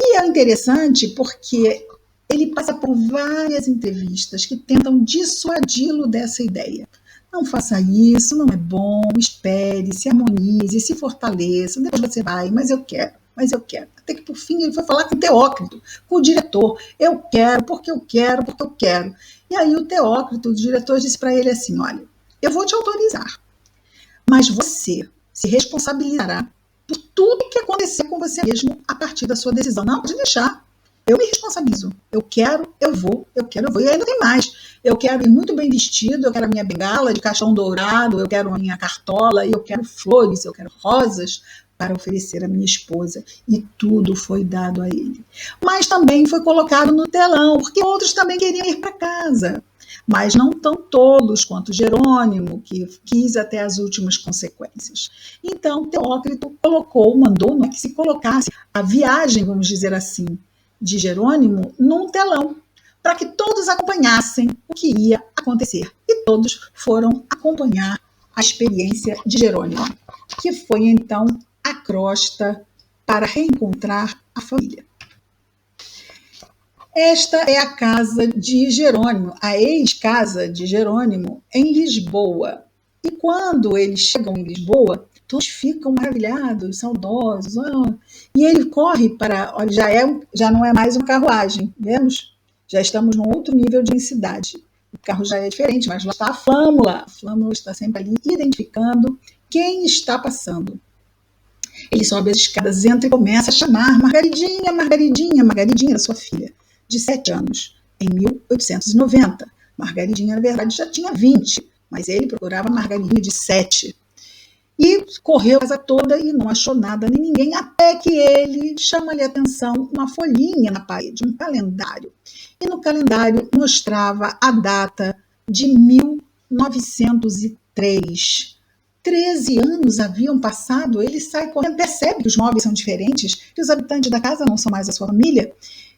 E é interessante porque ele passa por várias entrevistas que tentam dissuadi-lo dessa ideia. Não faça isso, não é bom, espere, se harmonize, se fortaleça, depois você vai, mas eu quero. Até que, por fim, ele foi falar com o Teócrito, com o diretor. Eu quero, porque eu quero, porque eu quero. E aí o Teócrito, o diretor, disse para ele assim, olha, eu vou te autorizar, mas você se responsabilizará por tudo que acontecer com você mesmo a partir da sua decisão. Não, pode deixar. Eu me responsabilizo. Eu quero, eu vou. E ainda tem mais. Eu quero ir muito bem vestido, eu quero a minha bengala de caixão dourado, eu quero a minha cartola, eu quero flores, eu quero rosas para oferecer à minha esposa. E tudo foi dado a ele. Mas também foi colocado no telão, porque outros também queriam ir para casa. Mas não tão tolos quanto Jerônimo, que quis até as últimas consequências. Então, Teócrito mandou que se colocasse a viagem, vamos dizer assim, de Jerônimo num telão, para que todos acompanhassem o que ia acontecer. E todos foram acompanhar a experiência de Jerônimo, que foi então a crosta para reencontrar a família. Esta é a casa de Jerônimo, a ex-casa de Jerônimo, em Lisboa. E quando eles chegam em Lisboa, todos ficam maravilhados, saudosos. E ele corre para... Olha, já não é mais uma carruagem, vemos? Já estamos num outro nível de densidade. O carro já é diferente, mas lá está a flâmula. A flâmula está sempre ali, identificando quem está passando. Ele sobe as escadas, entra e começa a chamar Margaridinha, Margaridinha. Margaridinha era sua filha, de 7 anos, em 1890. Margaridinha, na verdade, já tinha 20, mas ele procurava Margaridinha de 7. E correu a casa toda e não achou nada nem ninguém, até que ele chama-lhe a atenção uma folhinha na parede, um calendário. E no calendário mostrava a data de 1903. 13 anos haviam passado, ele sai correndo, percebe que os móveis são diferentes, que os habitantes da casa não são mais a sua família,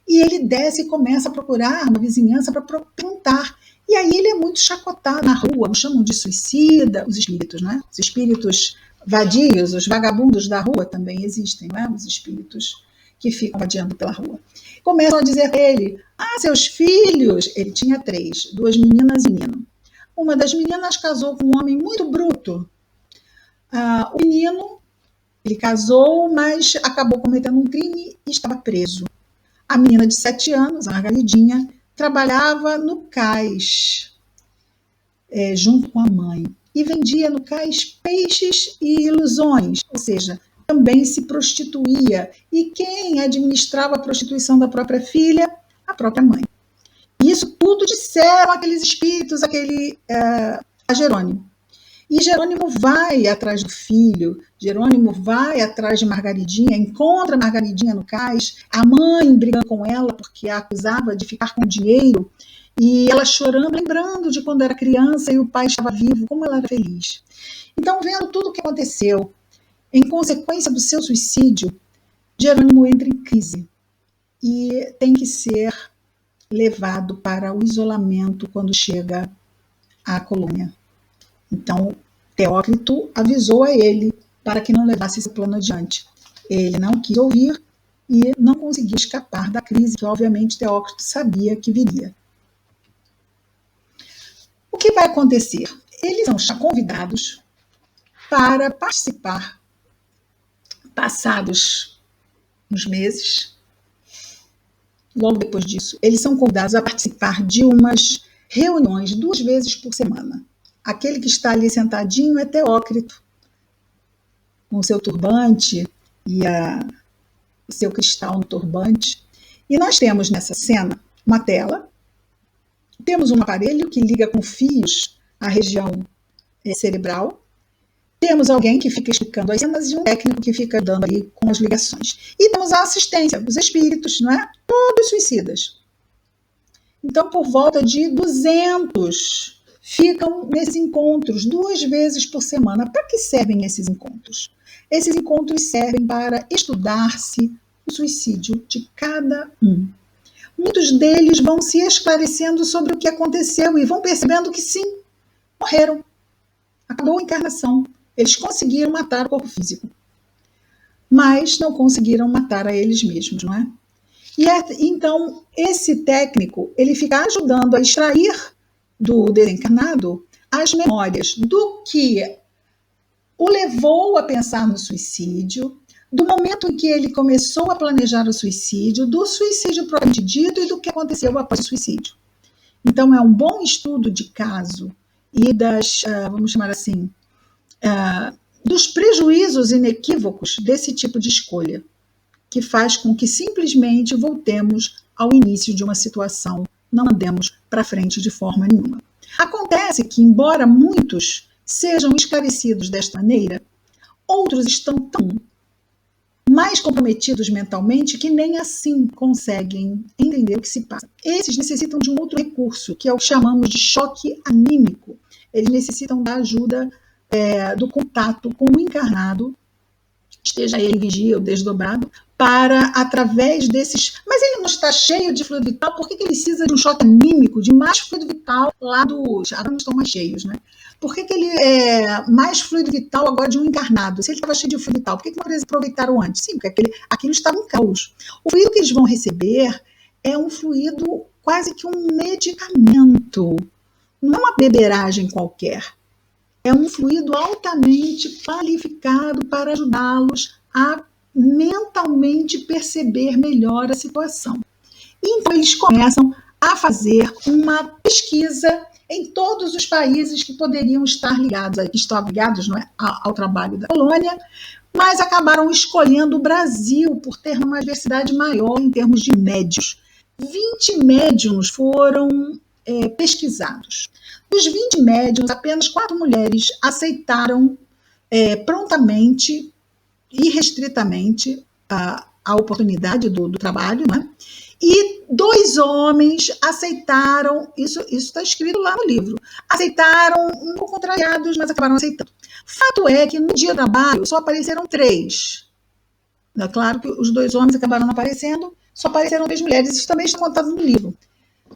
e ele desce e começa a procurar uma vizinhança para perguntar. E aí ele é muito chacotado na rua, o chamam de suicida, os espíritos, né? Os espíritos vadios, os vagabundos da rua também existem, não é? Os espíritos que ficam vadiando pela rua. Começam a dizer para ele: seus filhos... Ele tinha 3, 2 meninas e um menino. Uma das meninas casou com um homem muito bruto. O menino, ele casou, mas acabou cometendo um crime e estava preso. A menina de 7 anos, a Margaridinha, trabalhava no cais, junto com a mãe, e vendia no cais peixes e ilusões, ou seja, também se prostituía. E quem administrava a prostituição da própria filha? A própria mãe. Isso tudo disseram aqueles espíritos a Jerônimo. E Jerônimo vai atrás do filho, Jerônimo vai atrás de Margaridinha, encontra Margaridinha no cais, a mãe brigando com ela porque a acusava de ficar com dinheiro, e ela chorando, lembrando de quando era criança e o pai estava vivo, como ela era feliz. Então, vendo tudo o que aconteceu, em consequência do seu suicídio, Jerônimo entra em crise e tem que ser levado para o isolamento quando chega à colônia. Então, Teócrito avisou a ele para que não levasse esse plano adiante. Ele não quis ouvir e não conseguiu escapar da crise que, obviamente, Teócrito sabia que viria. O que vai acontecer? Eles vão estar convidados para participar, passados uns meses, logo depois disso, eles são convidados a participar de umas reuniões 2 vezes por semana. Aquele que está ali sentadinho é Teócrito, com o seu turbante e o seu cristal no turbante. E nós temos nessa cena uma tela, temos um aparelho que liga com fios a região cerebral, temos alguém que fica explicando as cenas e um técnico que fica dando ali com as ligações. E temos a assistência, os espíritos, não é? Todos suicidas. Então, por volta de 200 ficam nesses encontros 2 vezes por semana. Para que servem esses encontros? Esses encontros servem para estudar-se o suicídio de cada um. Muitos deles vão se esclarecendo sobre o que aconteceu e vão percebendo que sim, morreram. Acabou a encarnação. Eles conseguiram matar o corpo físico, mas não conseguiram matar a eles mesmos, não é? Então, esse técnico, ele fica ajudando a extrair do desencarnado as memórias do que o levou a pensar no suicídio, do momento em que ele começou a planejar o suicídio, do suicídio propriamente dito e do que aconteceu após o suicídio. Então, é um bom estudo de caso e vamos chamar assim, dos prejuízos inequívocos desse tipo de escolha, que faz com que simplesmente voltemos ao início de uma situação, não andemos para frente de forma nenhuma. Acontece que, embora muitos sejam esclarecidos desta maneira, outros estão tão mais comprometidos mentalmente que nem assim conseguem entender o que se passa. Esses necessitam de um outro recurso, que é o que chamamos de choque anímico. Eles necessitam da ajuda do contato com o encarnado, esteja ele em vigia ou desdobrado, para, através desses... Mas ele não está cheio de fluido vital, por que ele precisa de um choque anímico, de mais fluido vital lá dos... Agora não estão mais cheios, né? Por que ele é mais fluido vital agora de um encarnado? Se ele estava cheio de fluido vital, por que não aproveitaram antes? Sim, porque aquilo estava em caos. O fluido que eles vão receber é um fluido quase que um medicamento, não é uma beberagem qualquer. É um fluido altamente qualificado para ajudá-los a mentalmente perceber melhor a situação. E então eles começam a fazer uma pesquisa em todos os países que poderiam estar ligados, que estão ligados, não é, ao trabalho da colônia, mas acabaram escolhendo o Brasil por ter uma diversidade maior em termos de médios. 20 médiuns foram pesquisados. Dos 20 médiuns, apenas 4 mulheres aceitaram prontamente e restritamente a oportunidade do trabalho, né? E 2 homens aceitaram, isso está escrito lá no livro, aceitaram um pouco contrariados, mas acabaram aceitando. Fato é que no dia do trabalho só apareceram 3. É claro que os 2 homens acabaram não aparecendo, só apareceram 3 mulheres, isso também está contado no livro.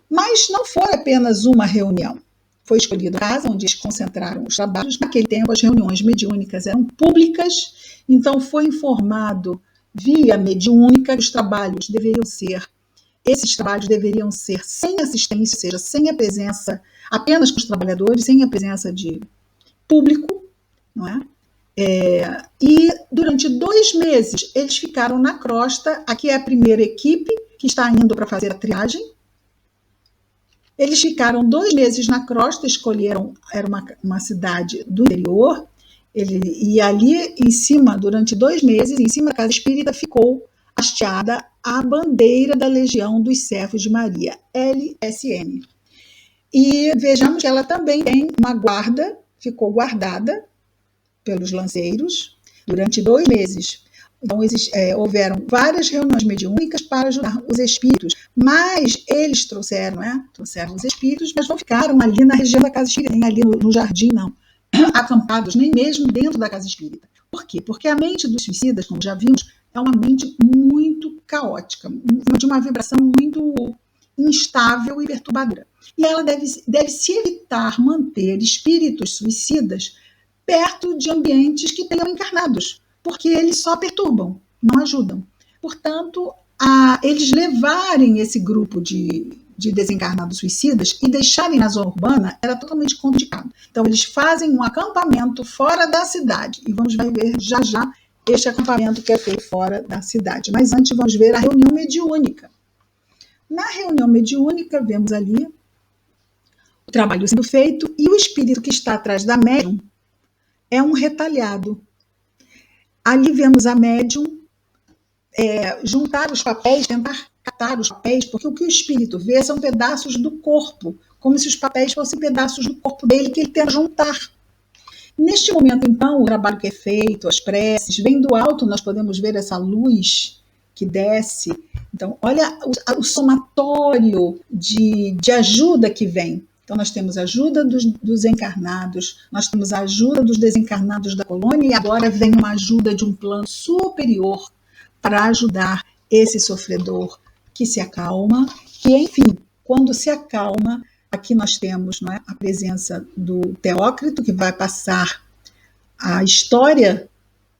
Mas não foi apenas uma reunião. Foi escolhida a casa onde eles concentraram os trabalhos. Naquele tempo, as reuniões mediúnicas eram públicas, então foi informado via mediúnica, esses trabalhos deveriam ser sem assistência, ou seja, sem a presença, apenas com os trabalhadores, sem a presença de público, não é? E durante 2 meses eles ficaram na crosta. Aqui é a primeira equipe que está indo para fazer a triagem. Eles ficaram 2 meses na crosta, escolheram, era uma cidade do interior, e ali em cima, durante 2 meses, em cima da casa espírita, ficou hasteada a bandeira da Legião dos Servos de Maria, LSM. E vejamos que ela também tem uma guarda, ficou guardada pelos lanceiros durante 2 meses. Então, houveram várias reuniões mediúnicas para ajudar os espíritos, mas eles trouxeram os espíritos, mas não ficaram ali na região da casa espírita, nem ali no jardim, não, acampados, nem mesmo dentro da casa espírita. Por quê? Porque a mente dos suicidas, como já vimos, é uma mente muito caótica, de uma vibração muito instável e perturbadora. E ela deve se evitar manter espíritos suicidas perto de ambientes que tenham encarnados, porque eles só perturbam, não ajudam. Portanto, eles levarem esse grupo de desencarnados suicidas e deixarem na zona urbana era totalmente contraindicado. Então, eles fazem um acampamento fora da cidade, e vamos ver já já este acampamento que é feito fora da cidade. Mas antes vamos ver a reunião mediúnica. Na reunião mediúnica, vemos ali o trabalho sendo feito, e o espírito que está atrás da médium é um retalhado. Ali vemos a médium juntar os papéis, tentar catar os papéis, porque o que o espírito vê são pedaços do corpo, como se os papéis fossem pedaços do corpo dele que ele tenta juntar. Neste momento, então, o trabalho que é feito, as preces, vem do alto, nós podemos ver essa luz que desce. Então, olha o somatório de ajuda que vem. Então, nós temos a ajuda dos encarnados, nós temos a ajuda dos desencarnados da colônia, e agora vem uma ajuda de um plano superior para ajudar esse sofredor que se acalma. E, enfim, quando se acalma, aqui nós temos, não é, a presença do Teócrito, que vai passar a história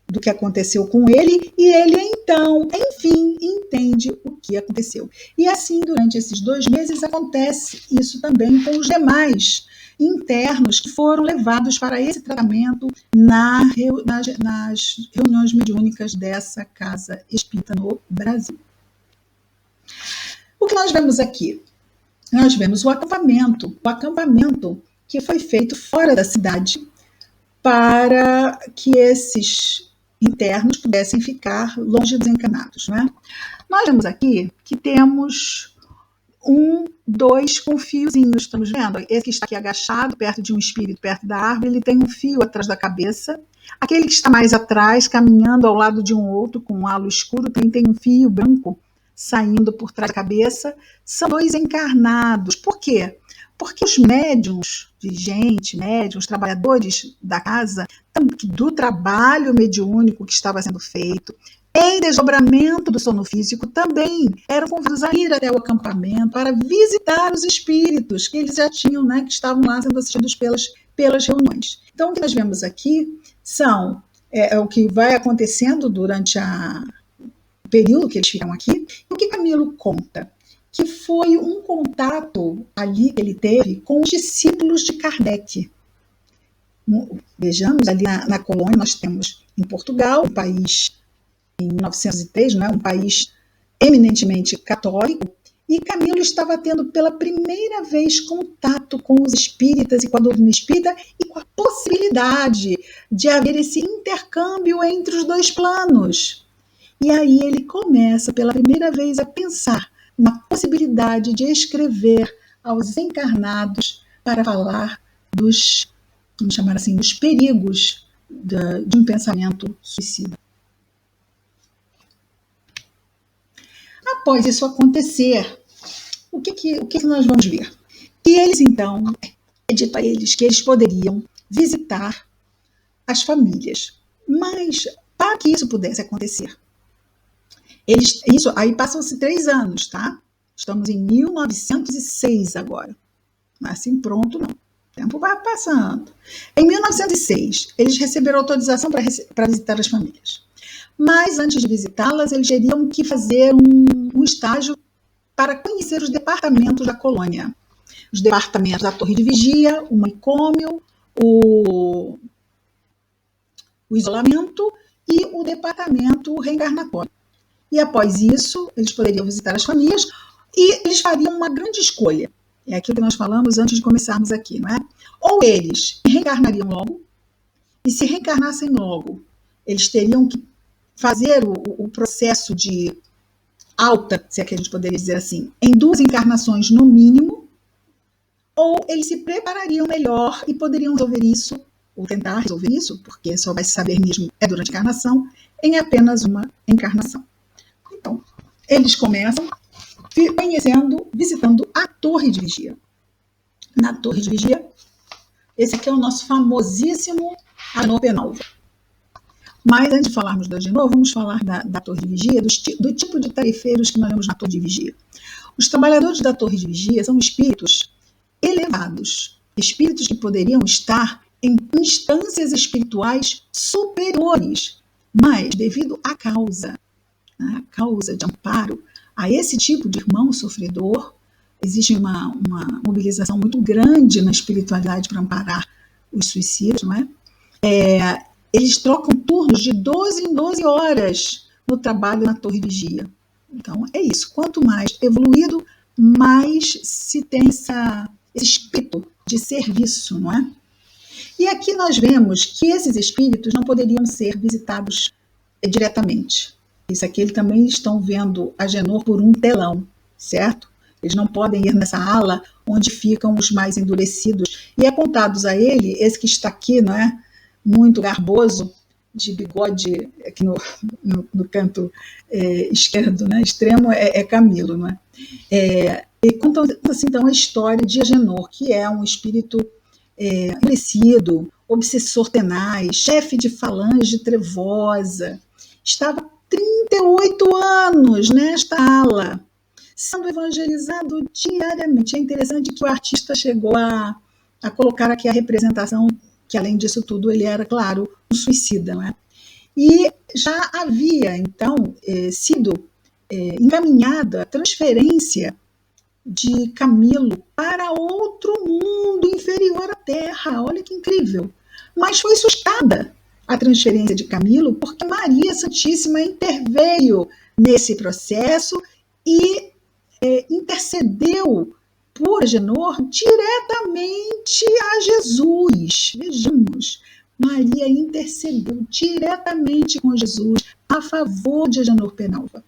do que aconteceu com ele, e ele então, enfim, entende o que aconteceu. E assim, durante esses 2 meses, acontece isso também com os demais internos que foram levados para esse tratamento nas reuniões mediúnicas dessa casa espírita no Brasil. O que nós vemos aqui? Nós vemos o acampamento que foi feito fora da cidade para que esses internos pudessem ficar longe dos encarnados, não é? Nós vemos aqui que temos 2 com fiozinhos, estamos vendo? Esse que está aqui agachado, perto de um espírito, perto da árvore, ele tem um fio atrás da cabeça. Aquele que está mais atrás, caminhando ao lado de um outro, com um halo escuro, tem um fio branco saindo por trás da cabeça. São 2 encarnados. Por quê? Porque os médiuns, os trabalhadores da casa, do trabalho mediúnico que estava sendo feito, em desdobramento do sono físico, também eram convidados a ir até o acampamento para visitar os espíritos que eles já tinham, né, que estavam lá sendo assistidos pelas reuniões. Então, o que nós vemos aqui são o que vai acontecendo durante o período que eles ficam aqui. O que Camilo conta? Que foi um contato ali que ele teve com os discípulos de Kardec. Vejamos, ali na colônia nós temos em Portugal, um país em 1903, não é? Um país eminentemente católico, e Camilo estava tendo pela primeira vez contato com os espíritas e com a doutrina espírita, e com a possibilidade de haver esse intercâmbio entre os 2 planos. E aí ele começa pela primeira vez a pensar na possibilidade de escrever aos encarnados para falar dos, vamos chamar assim, dos perigos de um pensamento suicida. Após isso acontecer, o que nós vamos ver? Que eles, então, é dito a eles que eles poderiam visitar as famílias. Mas, para que isso pudesse acontecer, aí passam-se 3 anos, tá? Estamos em 1906 agora. Não é assim pronto, não. O tempo vai passando. Em 1906, eles receberam autorização para visitar as famílias. Mas antes de visitá-las, eles teriam que fazer um estágio para conhecer os departamentos da colônia. Os departamentos da torre de vigia, o manicômio, o isolamento e o departamento reencarnatório. E após isso, eles poderiam visitar as famílias e eles fariam uma grande escolha. É aquilo que nós falamos antes de começarmos aqui, não é? Ou eles reencarnariam logo, e se reencarnassem logo, eles teriam que fazer o processo de alta, se é que a gente poderia dizer assim, em 2 encarnações no mínimo, ou eles se preparariam melhor e poderiam resolver isso, ou tentar resolver isso, porque só vai se saber mesmo durante a encarnação, em apenas uma encarnação. Então, eles começam visitando a torre de vigia. Na torre de vigia, esse aqui é o nosso famosíssimo Agenor Penalva. Mas antes de falarmos do Agenor, vamos falar da torre de vigia, do tipo de tarefeiros que nós vemos na torre de vigia. Os trabalhadores da torre de vigia são espíritos elevados, espíritos que poderiam estar em instâncias espirituais superiores, mas devido à causa de amparo a esse tipo de irmão sofredor, existe uma mobilização muito grande na espiritualidade para amparar os suicidas, não é? Eles trocam turnos de 12 em 12 horas no trabalho na torre de vigia. Então, é isso. Quanto mais evoluído, mais se tem esse espírito de serviço, não é? E aqui nós vemos que esses espíritos não poderiam ser visitados diretamente. Isso aqui eles também estão vendo Agenor por um telão, certo? Eles não podem ir nessa ala onde ficam os mais endurecidos. E apontados a ele, esse que está aqui, não é? Muito garboso, de bigode aqui no canto esquerdo, né? Extremo, é Camilo, não é? E conta assim, então, a história de Agenor, que é um espírito endurecido, obsessor tenaz, chefe de falange trevosa, estava 38 anos nesta ala, sendo evangelizado diariamente. É interessante que o artista chegou a colocar aqui a representação que, além disso tudo, ele era, claro, um suicida, não é? E já havia, então, sido encaminhada a transferência de Camilo para outro mundo inferior à Terra. Olha que incrível! Mas foi sustada a transferência de Camilo porque Maria Santíssima interveio nesse processo e intercedeu por Agenor diretamente a Jesus. Vejamos, Maria intercedeu diretamente com Jesus a favor de Agenor Penalva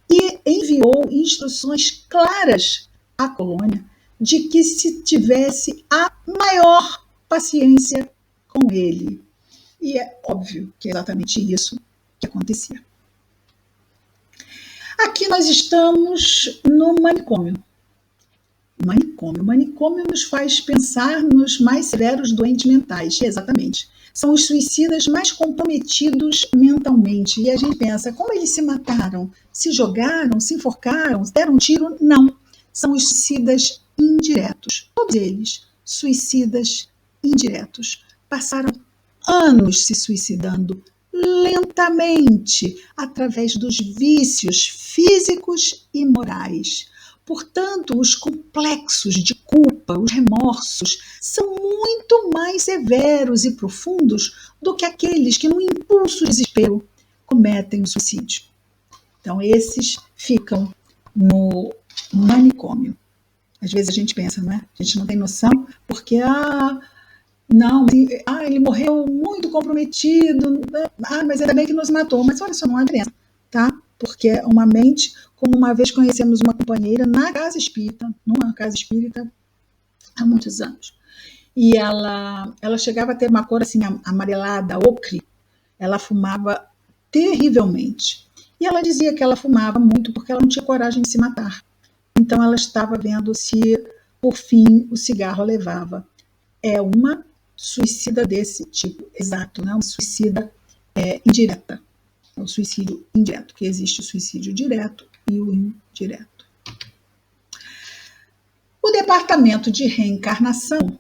e enviou instruções claras à colônia de que se tivesse a maior paciência com ele. E é óbvio que é exatamente isso que acontecia. Aqui nós estamos no manicômio. O manicômio nos faz pensar nos mais severos doentes mentais. Exatamente. São os suicidas mais comprometidos mentalmente. E a gente pensa, como eles se mataram? Se jogaram, se enforcaram, deram um tiro? Não. São os suicidas indiretos. Todos eles, suicidas indiretos. Passaram anos se suicidando lentamente através dos vícios físicos e morais. Portanto, os complexos de culpa, os remorsos, são muito mais severos e profundos do que aqueles que, no impulso de desespero, cometem o suicídio. Então, esses ficam no manicômio. Às vezes a gente pensa, não é? A gente não tem noção, porque ele morreu muito comprometido, mas ainda bem que nos matou. Mas olha só, não há diferença, tá? Porque uma mente, como uma vez conhecemos uma companheira numa casa espírita, há muitos anos. E ela chegava a ter uma cor assim amarelada, ocre. Ela fumava terrivelmente. E ela dizia que ela fumava muito porque ela não tinha coragem de se matar. Então ela estava vendo se, por fim, o cigarro a levava. É uma suicida desse tipo, exato, né? Uma suicida indireta. É o suicídio indireto, que existe o suicídio direto e o indireto. O departamento de reencarnação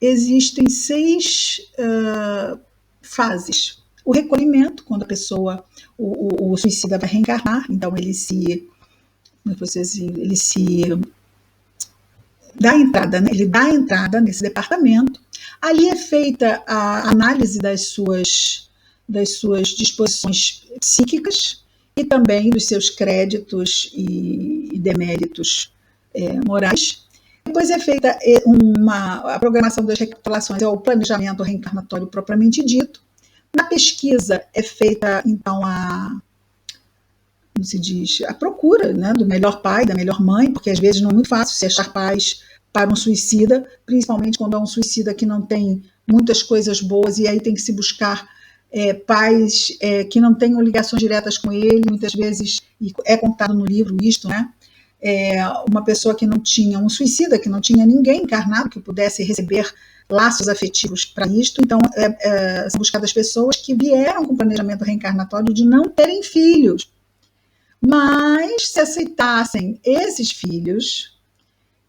existem 6 fases. o recolhimento, quando a pessoa, o suicida vai reencarnar, então ele se dá entrada, né? Ele dá entrada nesse departamento. Ali é feita a análise das suas disposições psíquicas e também dos seus créditos e deméritos morais. Depois é feita a programação das recapitulações, é o planejamento reencarnatório propriamente dito. Na pesquisa é feita, então, como se diz, a procura, né, do melhor pai, da melhor mãe, porque às vezes não é muito fácil se achar pais para um suicida, principalmente quando é um suicida que não tem muitas coisas boas, e aí tem que se buscar pais que não tenham ligações diretas com ele, muitas vezes, e é contado no livro isto, né? Uma pessoa que não tinha, um suicida que não tinha ninguém encarnado que pudesse receber laços afetivos para isto, então são buscadas pessoas que vieram com planejamento reencarnatório de não terem filhos, mas se aceitassem esses filhos,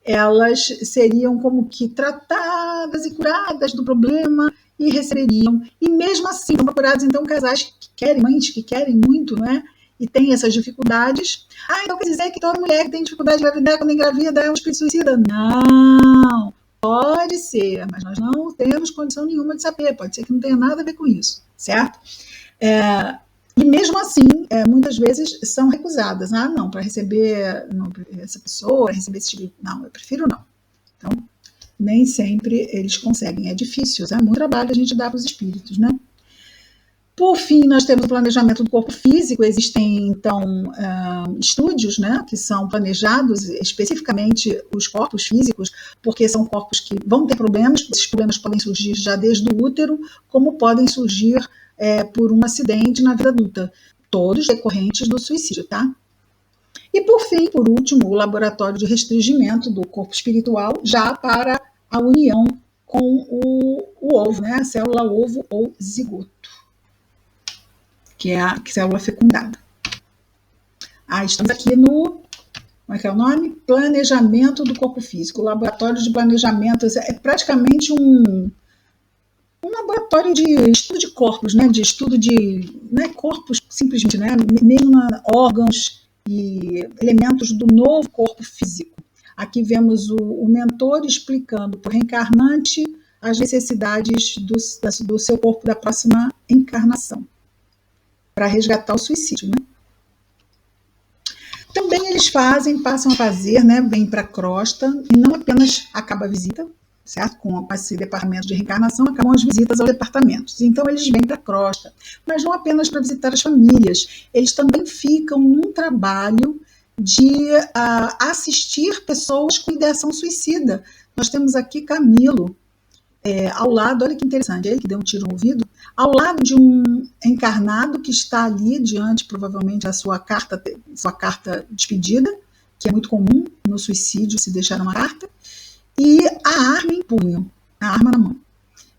elas seriam como que tratadas e curadas do problema e receberiam, e mesmo assim são procurados então casais que querem, mães que querem muito, né? E tem essas dificuldades. Então quer dizer que toda mulher que tem dificuldade de engravidar quando engravida é um espírito suicida? Não, pode ser, mas nós não temos condição nenhuma de saber, pode ser que não tenha nada a ver com isso, certo? E mesmo assim, muitas vezes são recusadas. Não, para receber essa pessoa, receber esse tipo de... Não, eu prefiro não. Então, nem sempre eles conseguem. É difícil, é muito trabalho a gente dá para os espíritos, né? Por fim, nós temos o planejamento do corpo físico. Existem, então, estúdios, né, que são planejados especificamente os corpos físicos, porque são corpos que vão ter problemas. Esses problemas podem surgir já desde o útero, como podem surgir por um acidente na vida adulta, todos decorrentes do suicídio, tá? E por fim, por último, o laboratório de restringimento do corpo espiritual, já para a união com o ovo, né? A célula ovo ou zigoto, que é a célula fecundada. Estamos aqui no, como é que é o nome? Planejamento do corpo físico. O laboratório de planejamento é praticamente um laboratório de estudo de corpos, né? De estudo de corpos, simplesmente, né? Mesmo órgãos e elementos do novo corpo físico. Aqui vemos o mentor explicando para o reencarnante as necessidades do seu corpo da próxima encarnação, para resgatar o suicídio, né? Também eles passam a fazer, né? Vêm para a crosta, e não apenas acaba a visita, certo? Com esse departamento de reencarnação, acabam as visitas aos departamentos. Então, eles vêm para a crosta, mas não apenas para visitar as famílias, eles também ficam num trabalho de assistir pessoas com ideação suicida. Nós temos aqui Camilo, ao lado, olha que interessante, ele que deu um tiro no ouvido, ao lado de um encarnado que está ali diante, provavelmente, a sua carta de despedida, que é muito comum no suicídio se deixar uma carta, e a arma em punho, a arma na mão,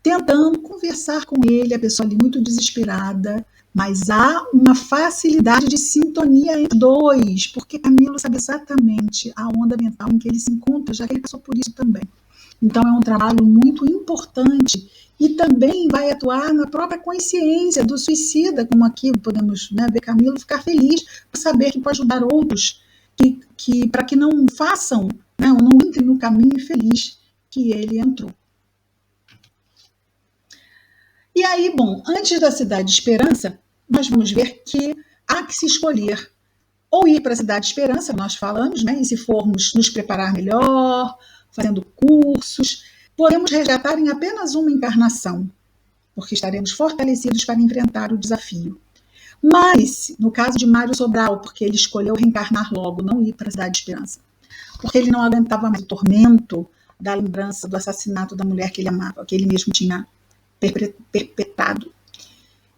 tentando conversar com ele, a pessoa ali muito desesperada, mas há uma facilidade de sintonia entre dois, porque Camilo sabe exatamente a onda mental em que ele se encontra, já que ele passou por isso também. Então é um trabalho muito importante e também vai atuar na própria consciência do suicida, como aqui podemos, né, ver Camilo ficar feliz por saber que pode ajudar outros para que não façam, né, ou não entrem no caminho infeliz que ele entrou. E aí, bom, antes da Cidade de Esperança, nós vamos ver que há que se escolher ou ir para a Cidade de Esperança, nós falamos, né, e se formos nos preparar melhor, fazendo cursos, podemos resgatar em apenas uma encarnação, porque estaremos fortalecidos para enfrentar o desafio. Mas, no caso de Mário Sobral, porque ele escolheu reencarnar logo, não ir para a Cidade de Esperança, porque ele não aguentava mais o tormento da lembrança do assassinato da mulher que ele amava, que ele mesmo tinha perpetrado.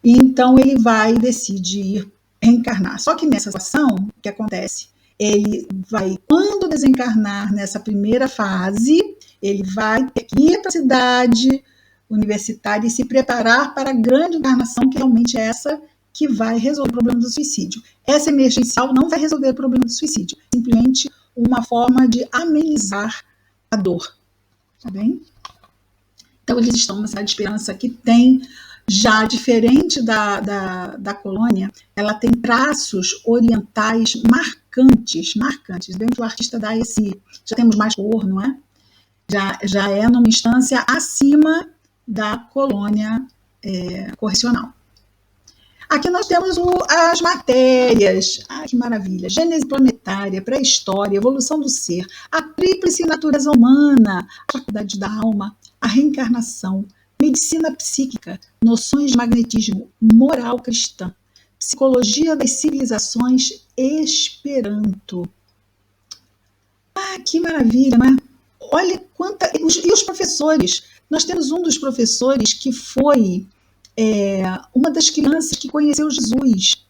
E então ele decide ir reencarnar. Só que nessa situação, o que acontece? Ele vai, quando desencarnar nessa primeira fase, ele vai ter que ir para a cidade universitária e se preparar para a grande encarnação, que realmente é essa que vai resolver o problema do suicídio. Essa emergencial não vai resolver o problema do suicídio, simplesmente uma forma de amenizar a dor. Tá bem? Então, eles estão numa Cidade de Esperança que tem Já diferente da colônia, ela tem traços orientais marcantes. Dentro do artista dá já temos mais cor, não é? Já é numa instância acima da colônia correcional. Aqui nós temos as matérias. Que maravilha! Gênese planetária, pré-história, evolução do ser, a tríplice natureza humana, a faculdade da alma, a reencarnação, medicina psíquica, noções de magnetismo, moral cristã, psicologia das civilizações, Esperanto. Que maravilha, não é? Olha e os professores. Nós temos um dos professores que foi uma das crianças que conheceu Jesus.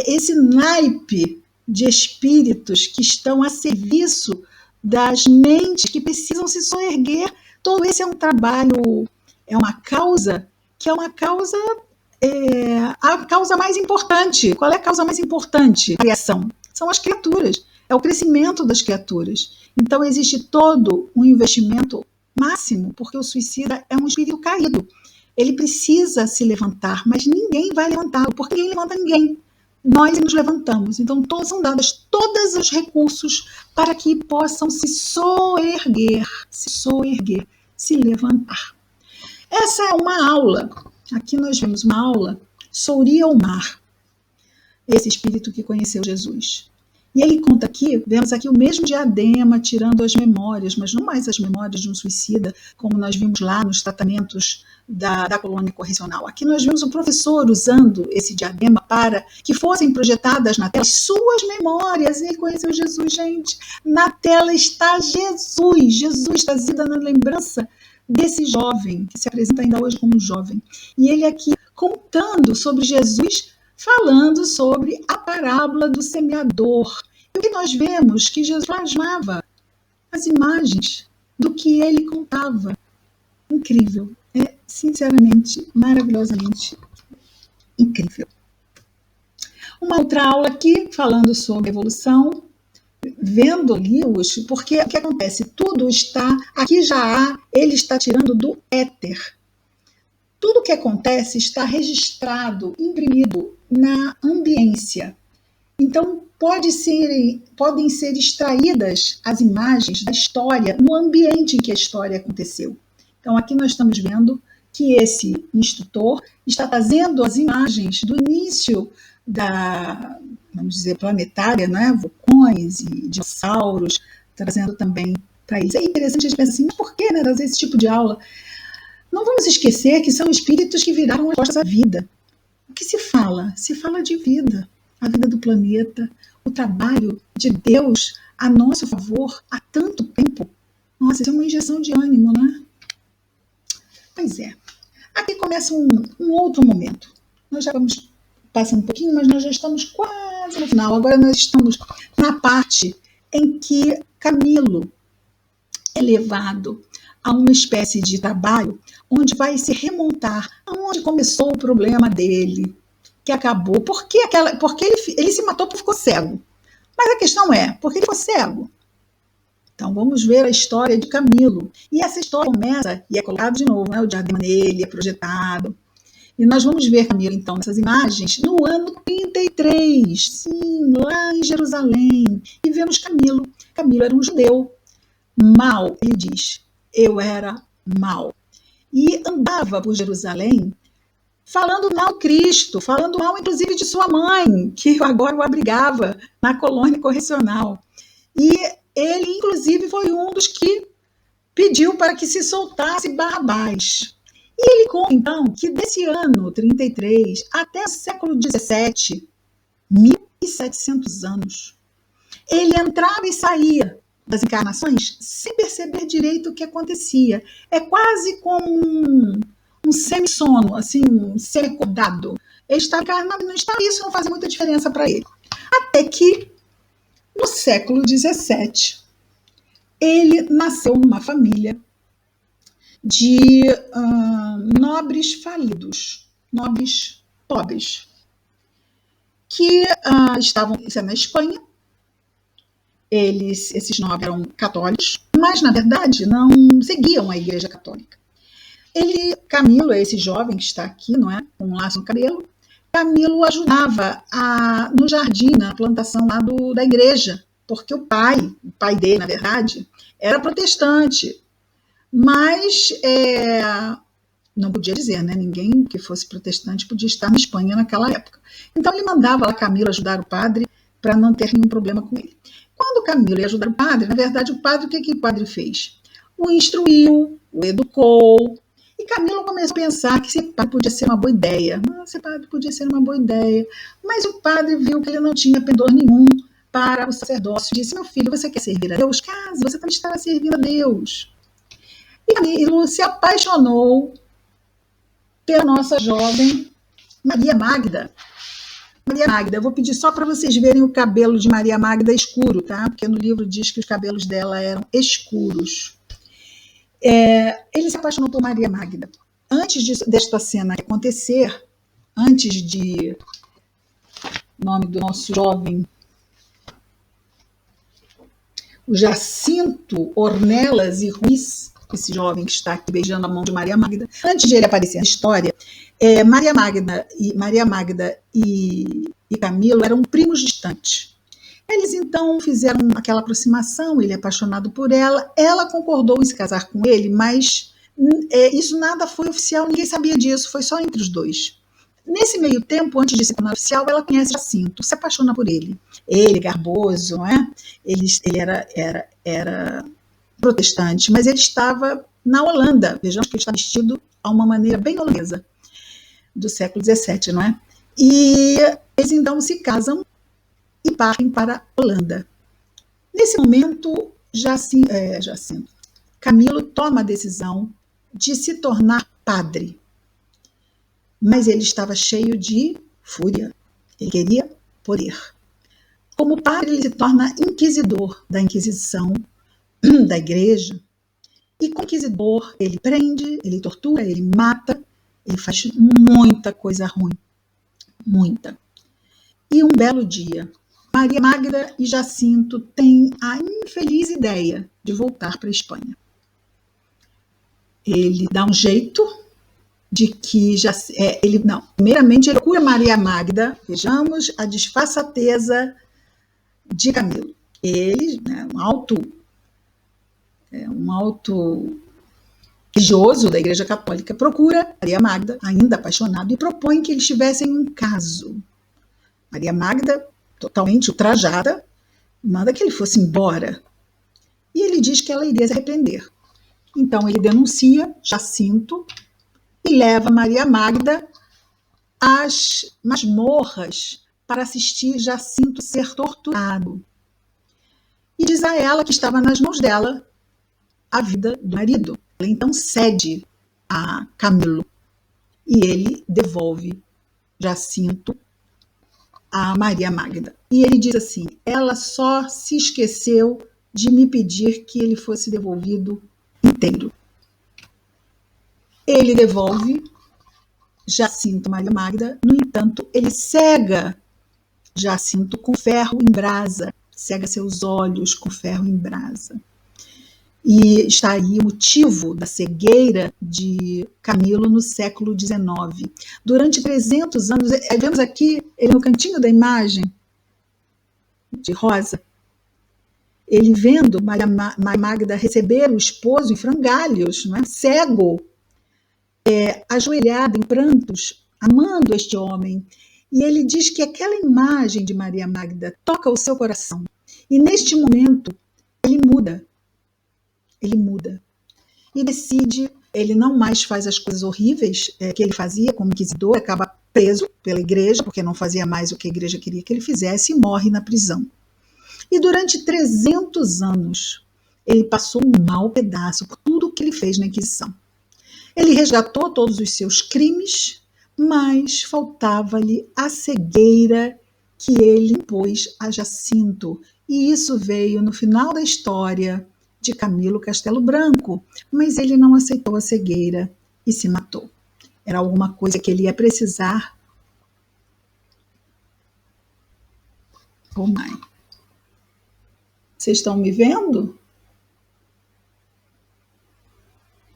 Esse naipe de espíritos que estão a serviço das mentes que precisam se soerguer. Todo esse é um trabalho, é uma causa que é uma causa, a causa mais importante. Qual é a causa mais importante? A criação. São as criaturas. É o crescimento das criaturas. Então existe todo um investimento máximo, porque o suicida é um espírito caído. Ele precisa se levantar, mas ninguém vai levantá-lo, porque ninguém levanta ninguém. Nós nos levantamos. Então são dados todos os recursos para que possam se soerguer, se levantar. Essa é uma aula. Aqui nós vemos uma aula, Souri Omar, esse espírito que conheceu Jesus. E ele conta aqui, vemos aqui o mesmo diadema tirando as memórias, mas não mais as memórias de um suicida, como nós vimos lá nos tratamentos da colônia correcional. Aqui nós vemos o professor usando esse diadema para que fossem projetadas na tela suas memórias. Ele conheceu Jesus, gente. Na tela está Jesus. Jesus trazida na lembrança desse jovem, que se apresenta ainda hoje como jovem. E ele aqui contando sobre Jesus, falando sobre a parábola do semeador. E o que nós vemos? Que Jesus plasmava as imagens do que ele contava. Incrível. É, sinceramente, maravilhosamente incrível. Uma outra aula aqui, falando sobre evolução, vendo Lewis, porque o que acontece? Tudo está, aqui já ele está tirando do éter. Tudo o que acontece está registrado, imprimido na ambiência. Então, podem ser extraídas as imagens da história no ambiente em que a história aconteceu. Então, aqui nós estamos vendo que esse instrutor está trazendo as imagens do início da, vamos dizer, planetária, né? Vulcões e dinossauros, trazendo também para eles. É interessante a gente pensar assim, mas por que, né, trazer esse tipo de aula? Não vamos esquecer que são espíritos que viraram as costas à vida. O que se fala? Se fala de vida, a vida do planeta, o trabalho de Deus a nosso favor há tanto tempo. Nossa, isso é uma injeção de ânimo, né? Pois é. Aqui começa um outro momento. Nós já vamos passando um pouquinho, mas nós já estamos quase no final. Agora nós estamos na parte em que Camilo é levado a uma espécie de trabalho onde vai se remontar aonde começou o problema dele, que acabou. Porque ele se matou porque ficou cego. Mas a questão é, por que ele ficou cego? Então vamos ver a história de Camilo. E essa história começa, e é colocado de novo, né? O diadema nele é projetado. E nós vamos ver Camilo, então, nessas imagens, no ano 33, sim, lá em Jerusalém. E vemos Camilo. Camilo era um judeu. Mau, ele diz, eu era mau. E andava por Jerusalém falando mal Cristo, falando mal inclusive de sua mãe, que agora o abrigava na colônia correcional. E ele, inclusive, foi um dos que pediu para que se soltasse Barrabás. E ele conta, então, que desse ano 33 até o século 17, 1.700 anos, ele entrava e saía das encarnações sem perceber direito o que acontecia. É quase como um semissono, assim, um semi-acordado. Ele estava encarnado e não estava, isso não fazia muita diferença para ele. Até que, no século 17, ele nasceu numa família de nobres falidos, nobres pobres, que estavam na Espanha. Esses nobres eram católicos, mas, na verdade, não seguiam a Igreja Católica. Camilo é esse jovem que está aqui, não é? Com um laço no cabelo. Camilo ajudava no jardim, na plantação lá da igreja, porque o pai dele, na verdade, era protestante, mas não podia dizer, né? Ninguém que fosse protestante podia estar na Espanha naquela época. Então ele mandava lá Camilo ajudar o padre para não ter nenhum problema com ele. Quando Camilo ia ajudar o padre, na verdade, o padre, o que o padre fez? O instruiu, o educou, e Camilo começou a pensar que esse padre podia ser uma boa ideia. Esse padre podia ser uma boa ideia. Mas o padre viu que ele não tinha pendor nenhum para o sacerdócio. Disse: meu filho, você quer servir a Deus? Case, você também estava servindo a Deus. E Camilo se apaixonou pela nossa jovem Maria Magda. Maria Magda, eu vou pedir só para vocês verem o cabelo de Maria Magda escuro, tá? Porque no livro diz que os cabelos dela eram escuros. Ele se apaixonou por Maria Magda. Antes desta cena acontecer, antes de o nome do nosso jovem, o Jacinto Ornelas e Ruiz, esse jovem que está aqui beijando a mão de Maria Magda, antes de ele aparecer na história, Maria Magda e Camilo eram primos distantes. Eles então fizeram aquela aproximação, ele é apaixonado por ela concordou em se casar com ele, mas isso nada foi oficial, ninguém sabia disso, foi só entre os dois. Nesse meio tempo, antes de se tornar oficial, ela conhece Jacinto, se apaixona por ele. Ele, garboso, não é? Ele era protestante, mas ele estava na Holanda, vejamos que ele está vestido a uma maneira bem holandesa, do século XVII, não é? E eles então se casam e partem para a Holanda. Nesse momento, Camilo toma a decisão de se tornar padre, mas ele estava cheio de fúria, ele queria poder. Como padre, ele se torna inquisidor da Inquisição, da igreja, e como inquisidor, ele prende, ele tortura, ele mata, ele faz muita coisa ruim, muita. E um belo dia, Maria Magda e Jacinto têm a infeliz ideia de voltar para a Espanha. Ele dá um jeito de que primeiramente ele cura Maria Magda, vejamos a disfarçateza de Camilo. Ele, né, um alto religioso da Igreja Católica, procura Maria Magda, ainda apaixonado, e propõe que eles tivessem um caso. Maria Magda, totalmente ultrajada, manda que ele fosse embora. E ele diz que ela iria se arrepender. Então ele denuncia Jacinto e leva Maria Magda às masmorras para assistir Jacinto ser torturado. E diz a ela que estava nas mãos dela a vida do marido. Ela então cede a Camilo e ele devolve Jacinto a Maria Magda. E ele diz assim: ela só se esqueceu de me pedir que ele fosse devolvido inteiro. Ele devolve Jacinto a Maria Magda, no entanto, ele cega Jacinto com ferro em brasa, cega seus olhos com ferro em brasa. E está aí o motivo da cegueira de Camilo no século XIX. Durante 300 anos, vemos aqui, ele no cantinho da imagem, de rosa, ele vendo Maria Magda receber o esposo em frangalhos, não é? Cego, ajoelhada em prantos, amando este homem. E ele diz que aquela imagem de Maria Magda toca o seu coração. E neste momento, ele muda. E decide, ele não mais faz as coisas horríveis que ele fazia como inquisidor, acaba preso pela igreja, porque não fazia mais o que a igreja queria que ele fizesse, e morre na prisão. E durante 300 anos, ele passou um mau pedaço por tudo o que ele fez na Inquisição. Ele resgatou todos os seus crimes, mas faltava-lhe a cegueira que ele impôs a Jacinto. E isso veio no final da história de Camilo Castelo Branco, mas ele não aceitou a cegueira e se matou. Era alguma coisa que ele ia precisar. Oh, mãe. Vocês estão me vendo?